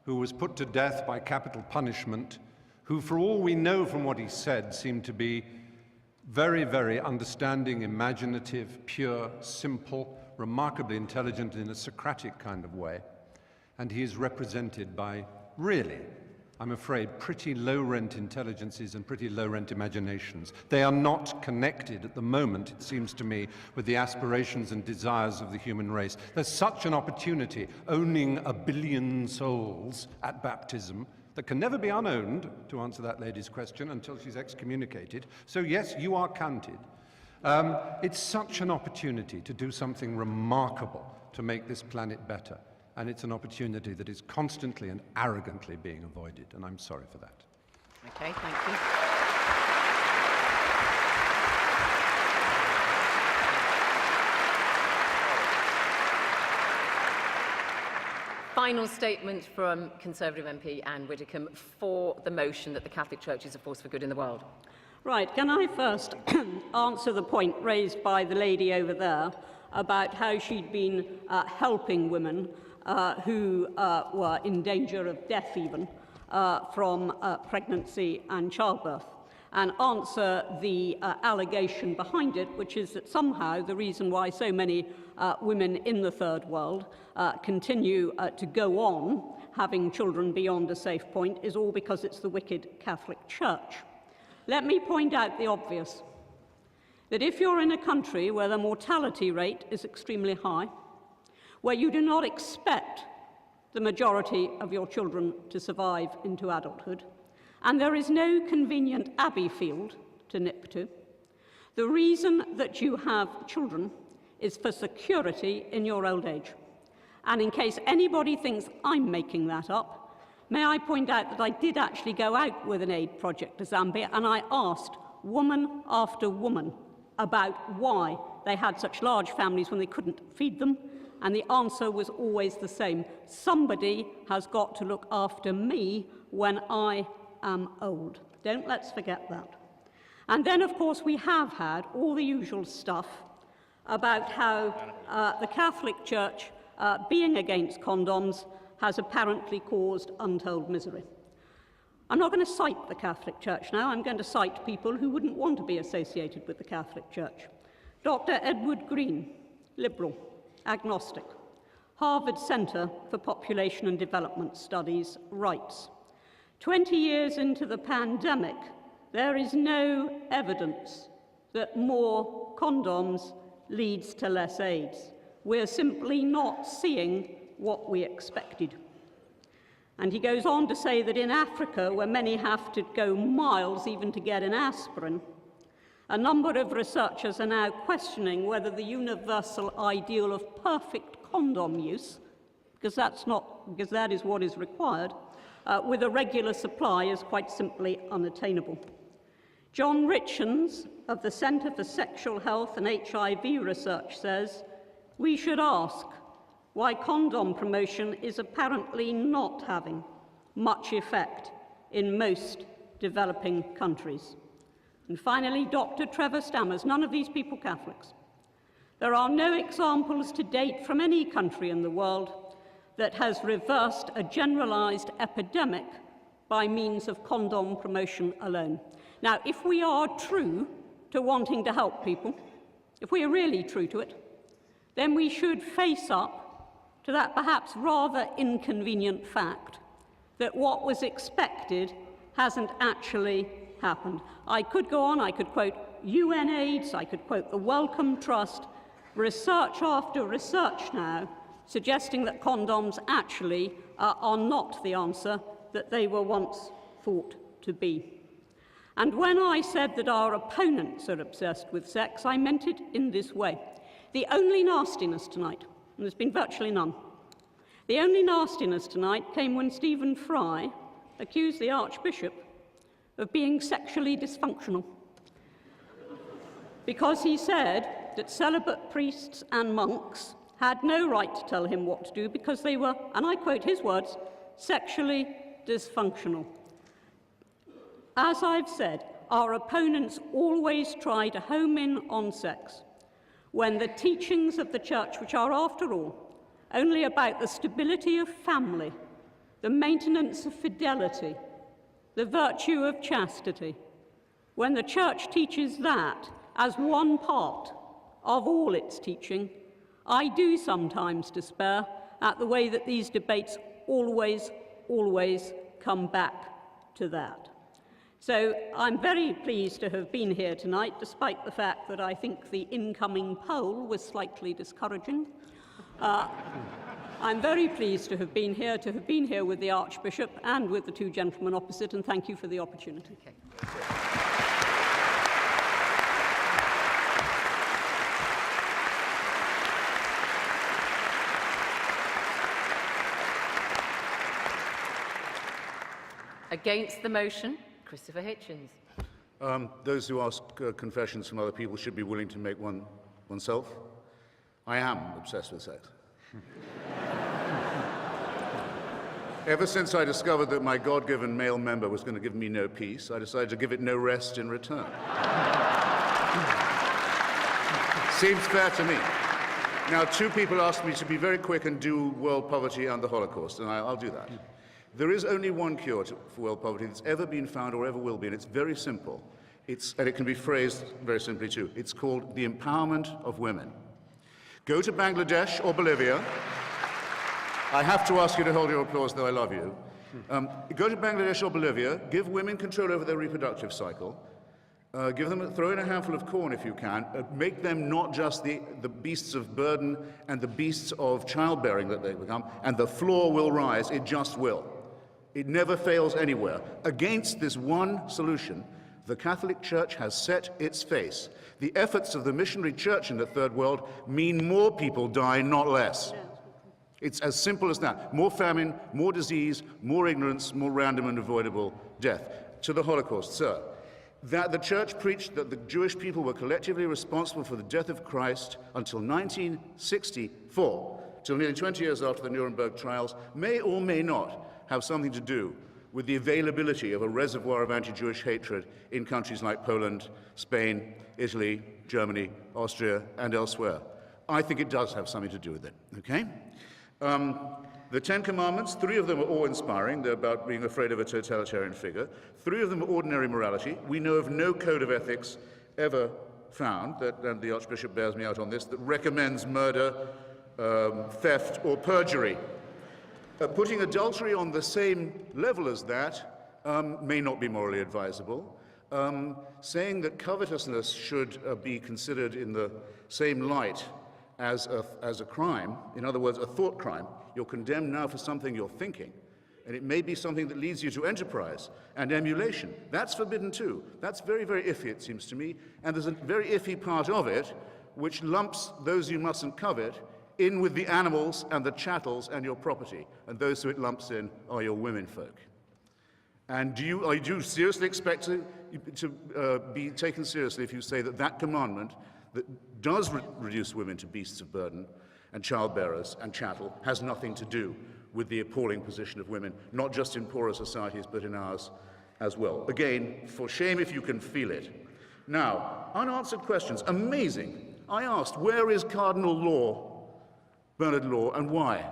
S16: who was put to death by capital punishment, who, for all we know from what he said, seemed to be very, very understanding, imaginative, pure, simple, remarkably intelligent in a Socratic kind of way. And he is represented by, really, I'm afraid, pretty low-rent intelligences and pretty low-rent imaginations. They are not connected at the moment, it seems to me, with the aspirations and desires of the human race. There's such an opportunity, owning 1 billion souls at baptism, that can never be unowned, to answer that lady's question, until she's excommunicated. So yes, you are counted. It's such an opportunity to do something remarkable to make this planet better. And it's an opportunity that is constantly and arrogantly being avoided, and I'm sorry for that.
S1: Okay, thank you. Final statement from Conservative MP Anne Widdecombe for the motion that the Catholic Church is a force for good in the world.
S4: Right, can I first answer the point raised by the lady over there about how she'd been helping women who were in danger of death even from pregnancy and childbirth, and answer the allegation behind it, which is that somehow the reason why so many women in the third world continue to go on having children beyond a safe point is all because it's the wicked Catholic Church. Let me point out the obvious, that if you're in a country where the mortality rate is extremely high, where you do not expect the majority of your children to survive into adulthood, and there is no convenient abbey field to nip to, the reason that you have children is for security in your old age. And in case anybody thinks I'm making that up, may I point out that I did actually go out with an aid project to Zambia, and I asked woman after woman about why they had such large families when they couldn't feed them, and the answer was always the same. Somebody has got to look after me when I am old. Don't let's forget that. And then, of course, we have had all the usual stuff about how the Catholic Church, being against condoms, has apparently caused untold misery. I'm not going to cite the Catholic Church now. I'm going to cite people who wouldn't want to be associated with the Catholic Church. Dr. Edward Green, Liberal, agnostic, Harvard Center for Population and Development Studies, writes, 20 years into the pandemic, there is no evidence that more condoms leads to less AIDS. We're simply not seeing what we expected. And he goes on to say that in Africa, where many have to go miles even to get an aspirin, a number of researchers are now questioning whether the universal ideal of perfect condom use, because that is what is required, with a regular supply is quite simply unattainable. John Richens of the Centre for Sexual Health and HIV Research says, we should ask why condom promotion is apparently not having much effect in most developing countries. And finally, Dr. Trevor Stammers, none of these people Catholics. There are no examples to date from any country in the world that has reversed a generalized epidemic by means of condom promotion alone. Now, if we are true to wanting to help people, if we are really true to it, then we should face up to that perhaps rather inconvenient fact that what was expected hasn't actually happened. I could go on, I could quote UNAIDS, I could quote the Wellcome Trust, research after research now suggesting that condoms actually are not the answer that they were once thought to be. And when I said that our opponents are obsessed with sex, I meant it in this way. The only nastiness tonight, and there's been virtually none, the only nastiness tonight came when Stephen Fry accused the Archbishop of being sexually dysfunctional, because he said that celibate priests and monks had no right to tell him what to do because they were, and I quote his words, sexually dysfunctional. As I've said, our opponents always try to home in on sex, when the teachings of the Church, which are, after all, only about the stability of family, the maintenance of fidelity, the virtue of chastity, when the Church teaches that as one part of all its teaching, I do sometimes despair at the way that these debates always come back to that. So I'm very pleased to have been here tonight, despite the fact that I think the incoming poll was slightly discouraging. I'm very pleased to have been here with the Archbishop and with the two gentlemen opposite, and thank you for the opportunity.
S1: Against the motion, Christopher Hitchens.
S3: Those who ask confessions from other people should be willing to make one oneself. I am obsessed with sex. Ever since I discovered that my God-given male member was going to give me no peace, I decided to give it no rest in return. Seems fair to me. Now, two people asked me to be very quick and do world poverty and the Holocaust, and I'll do that. There is only one cure for world poverty that's ever been found or ever will be, and it's very simple. And it can be phrased very simply too. It's called the empowerment of women. Go to Bangladesh or Bolivia. I have to ask you to hold your applause, though I love you. Go to Bangladesh or Bolivia, give women control over their reproductive cycle, throw in a handful of corn if you can, make them not just the beasts of burden and the beasts of childbearing that they become, and the floor will rise, it just will. It never fails anywhere. Against this one solution, the Catholic Church has set its face. The efforts of the missionary church in the Third World mean more people die, not less. It's as simple as that. More famine, more disease, more ignorance, more random and avoidable death. To the Holocaust, sir, that the Church preached that the Jewish people were collectively responsible for the death of Christ until 1964, till nearly 20 years after the Nuremberg trials, may or may not have something to do with the availability of a reservoir of anti-Jewish hatred in countries like Poland, Spain, Italy, Germany, Austria, and elsewhere. I think it does have something to do with it, okay? The Ten Commandments, 3 of them are awe-inspiring. They're about being afraid of a totalitarian figure. 3 of them are ordinary morality. We know of no code of ethics ever found, and the Archbishop bears me out on this, that recommends murder, theft, or perjury. Putting adultery on the same level as that may not be morally advisable. Saying that covetousness should be considered in the same light as a crime, in other words, a thought crime. You're condemned now for something you're thinking, and it may be something that leads you to enterprise and emulation. That's forbidden too. That's very, very iffy, it seems to me, and there's a very iffy part of it which lumps those you mustn't covet in with the animals and the chattels and your property, and those who it lumps in are your womenfolk. And do you seriously expect to be taken seriously if you say that that commandment that does reduce women to beasts of burden and childbearers and chattel has nothing to do with the appalling position of women, not just in poorer societies, but in ours as well? Again, for shame if you can feel it. Now, unanswered questions. Amazing. I asked, where is Cardinal Law, Bernard Law, and why?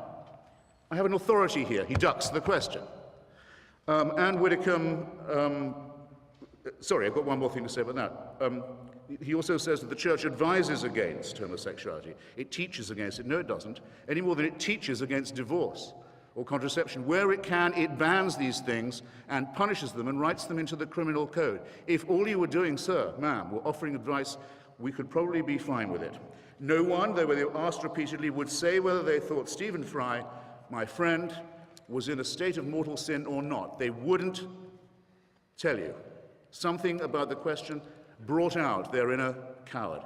S3: I have an authority here. He ducks the question. Anne Widdecombe, sorry, I've got one more thing to say about that. He also says that the Church advises against homosexuality. It teaches against it. No, it doesn't. Any more than it teaches against divorce or contraception. Where it can, it bans these things and punishes them and writes them into the criminal code. If all you were doing, sir, ma'am, were offering advice, we could probably be fine with it. No one, though they were asked repeatedly, would say whether they thought Stephen Fry, my friend, was in a state of mortal sin or not. They wouldn't tell you. Something about the question brought out their inner coward.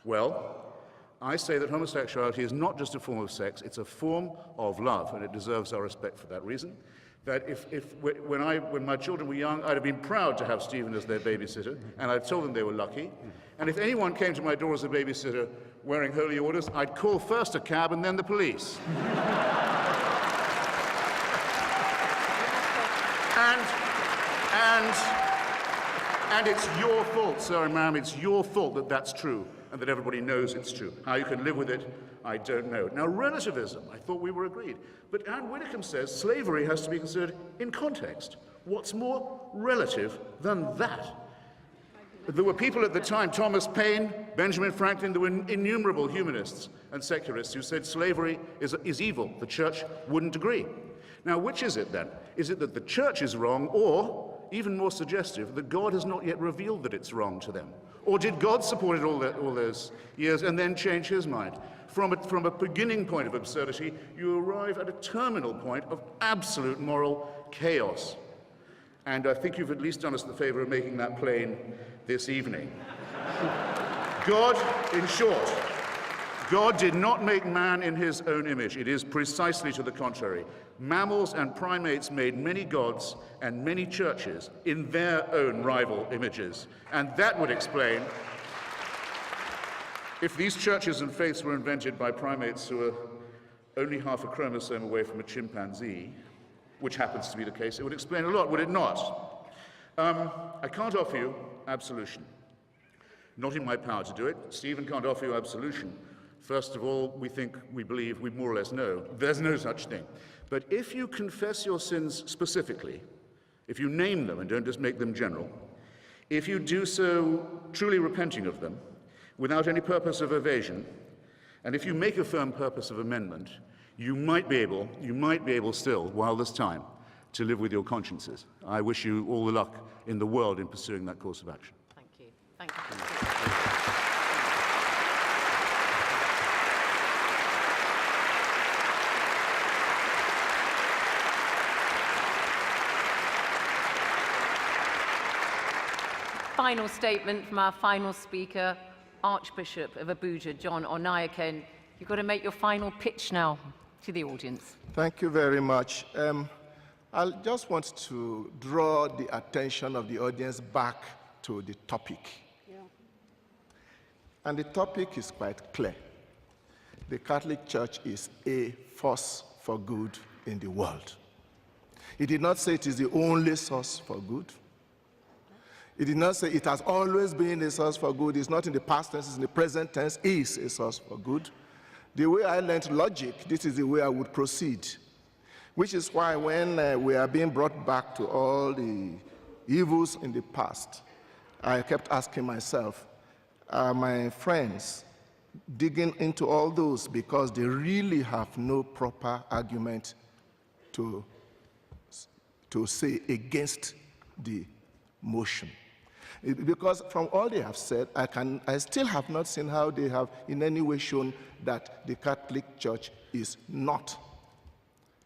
S3: Well, I say that homosexuality is not just a form of sex, it's a form of love, and it deserves our respect for that reason. That when my children were young, I'd have been proud to have Stephen as their babysitter, and I'd told them they were lucky. And if anyone came to my door as a babysitter wearing holy orders, I'd call first a cab and then the police. And it's your fault, sir and ma'am, it's your fault that that's true and that everybody knows it's true. How you can live with it, I don't know. Now, relativism, I thought we were agreed. But Anne Widdecombe says slavery has to be considered in context. What's more relative than that? There were people at the time, Thomas Paine, Benjamin Franklin, there were innumerable humanists and secularists who said slavery is evil. The church wouldn't agree. Now, which is it then? Is it that the church is wrong, or, even more suggestive, that God has not yet revealed that it's wrong to them? Or did God support it all those years and then change his mind? From a beginning point of absurdity, you arrive at a terminal point of absolute moral chaos. And I think you've at least done us the favor of making that plain this evening. God, in short, God did not make man in his own image. It is precisely to the contrary. Mammals and primates made many gods and many churches in their own rival images. And that would explain, if these churches and faiths were invented by primates who are only half a chromosome away from a chimpanzee, which happens to be the case, it would explain a lot, would it not? I can't offer you absolution. Not in my power to do it. Stephen can't offer you absolution. First of all, we believe, we more or less know, there's no such thing. But if you confess your sins specifically, if you name them and don't just make them general, if you do so truly repenting of them, without any purpose of evasion, and if you make a firm purpose of amendment, you might be able still, while there's time, to live with your consciences. I wish you all the luck in the world in pursuing that course of action.
S1: Thank you. Thank you. Final statement from our final speaker, Archbishop of Abuja, John Onaiken. You've got to make your final pitch now to the audience.
S2: Thank you very much. I just want to draw the attention of the audience back to the topic. Yeah. And the topic is quite clear. The Catholic Church is a force for good in the world. He did not say it is the only source for good. He did not say it has always been a source for good. It's not in the past tense, it's in the present tense, is a source for good. The way I learned logic, this is the way I would proceed. Which is why when we are being brought back to all the evils in the past, I kept asking myself, are my friends digging into all those because they really have no proper argument to say against the motion? Because from all they have said, I still have not seen how they have in any way shown that the Catholic Church is not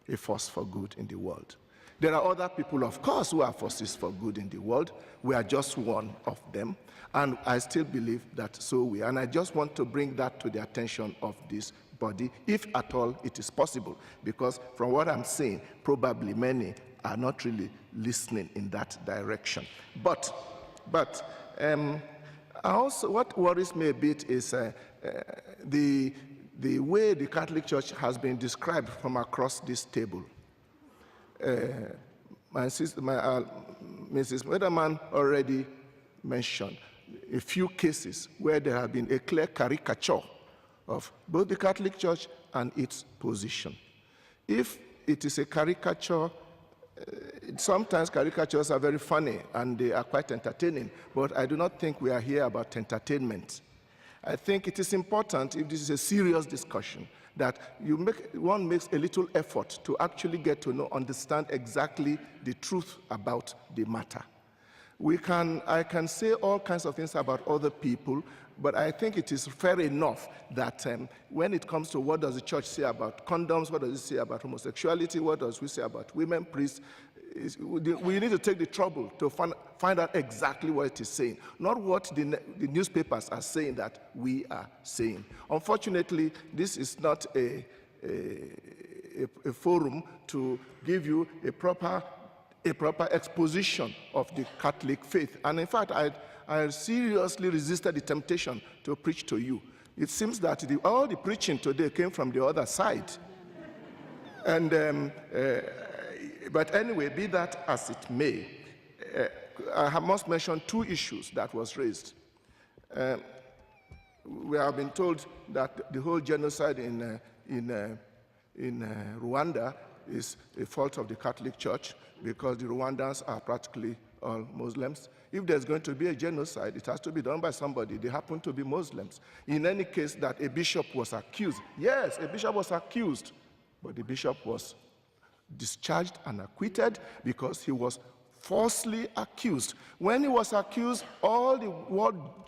S2: a force for good in the world. There are other people, of course, who are forces for good in the world. We are just one of them, and I still believe that so we are. And I just want to bring that to the attention of this body, if at all it is possible, because from what I'm saying, probably many are not really listening in that direction. But also what worries me a bit is the way the Catholic Church has been described from across this table. Mrs. Wetherman already mentioned a few cases where there have been a clear caricature of both the Catholic Church and its position. If it is a caricature, sometimes caricatures are very funny and they are quite entertaining, but I do not think we are here about entertainment. I think it is important, if this is a serious discussion, that one makes a little effort to actually get to understand exactly the truth about the matter. I can say all kinds of things about other people, but I think it is fair enough that when it comes to what does the church say about condoms, what does it say about homosexuality, what does we say about women priests, we need to take the trouble to find out exactly what it is saying, not what the newspapers are saying that we are saying. Unfortunately, this is not a forum to give you a proper exposition of the Catholic faith. And in fact, I seriously resisted the temptation to preach to you. It seems that all the preaching today came from the other side. And, but anyway, be that as it may, I must mention two issues that was raised. We have been told that the whole genocide in Rwanda is a fault of the Catholic Church because the Rwandans are practically all Muslims. If there's going to be a genocide, it has to be done by somebody. They happen to be Muslims. In any case, that a bishop was accused. Yes, a bishop was accused, but the bishop was discharged and acquitted because he was falsely accused. When he was accused, all the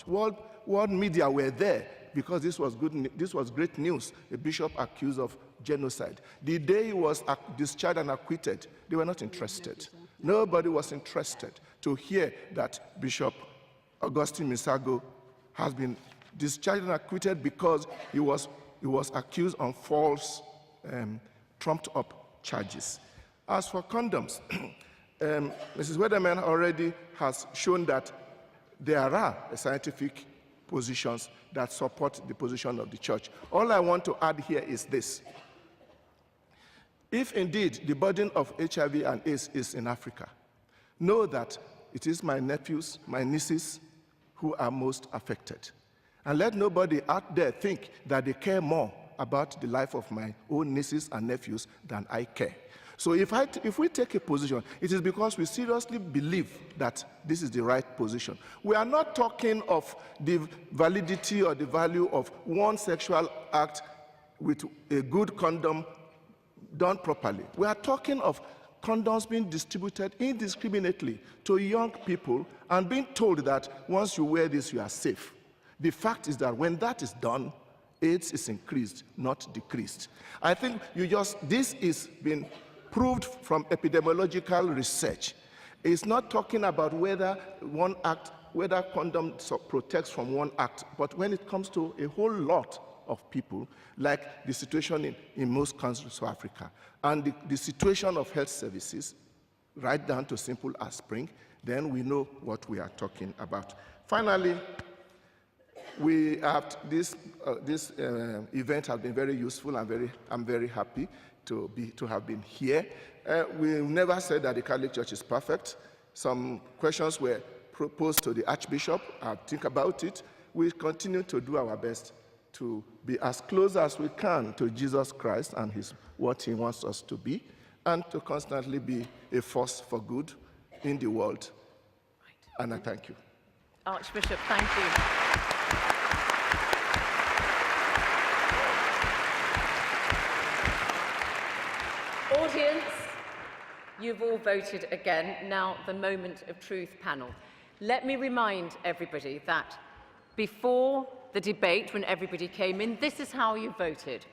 S2: world media were there because this was great news. A bishop accused of genocide. The day he was discharged and acquitted, they were not interested. Nobody was interested to hear that Bishop Augustine Misago has been discharged and acquitted because he was accused on false, trumped-up charges. As for condoms, Mrs. Weatherman already has shown that there are scientific positions that support the position of the church. All I want to add here is this. If indeed the burden of HIV and AIDS is in Africa, know that it is my nephews, my nieces who are most affected. And let nobody out there think that they care more about the life of my own nieces and nephews than I care. So if we take a position, it is because we seriously believe that this is the right position. We are not talking of the validity or the value of one sexual act with a good condom done properly. We are talking of condoms being distributed indiscriminately to young people and being told that once you wear this, you are safe. The fact is that when that is done, AIDS is increased, not decreased. I think this is been proved from epidemiological research. It's not talking about whether condom protects from one act, but when it comes to a whole lot of people, like the situation in most countries of Africa, and the situation of health services, right down to simple aspirin, then we know what we are talking about. Finally, this event has been very useful. I'm very happy to have been here. We never said that the Catholic Church is perfect. Some questions were proposed to the Archbishop. I'll think about it. We continue to do our best to be as close as we can to Jesus Christ and what he wants us to be, and to constantly be a force for good in the world. Right. And I thank you.
S1: Archbishop, thank you. Audience, you've all voted again. Now, the moment of truth panel. Let me remind everybody that before the debate, when everybody came in, this is how you voted.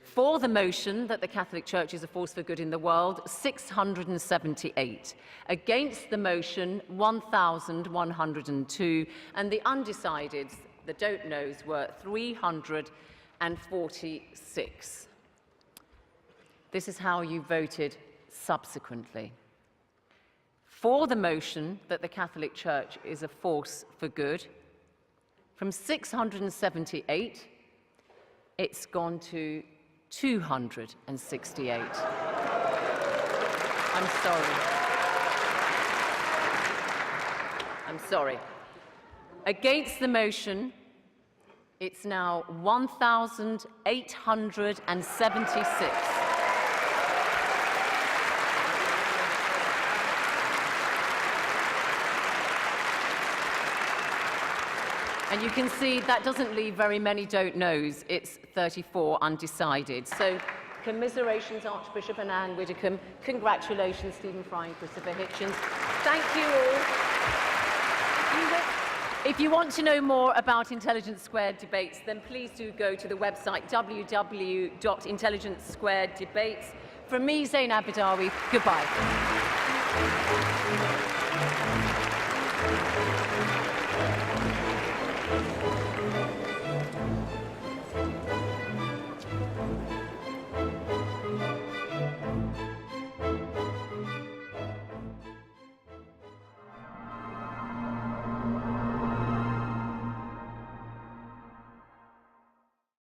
S1: For the motion that the Catholic Church is a force for good in the world, 678. Against the motion, 1,102. And the undecideds, the don't knows, were 346. This is how you voted subsequently. For the motion that the Catholic Church is a force for good, from 678, it's gone to 268. I'm sorry. Against the motion, it's now 1,876. And you can see that doesn't leave very many don't knows. It's 34 undecided. So commiserations, Archbishop and Anne Widdecombe. Congratulations, Stephen Fry and Christopher Hitchens. Thank you all. If you want to know more about Intelligence Squared debates, then please do go to the website www.intelligencesquareddebates. From me, Zainab Badawi, goodbye.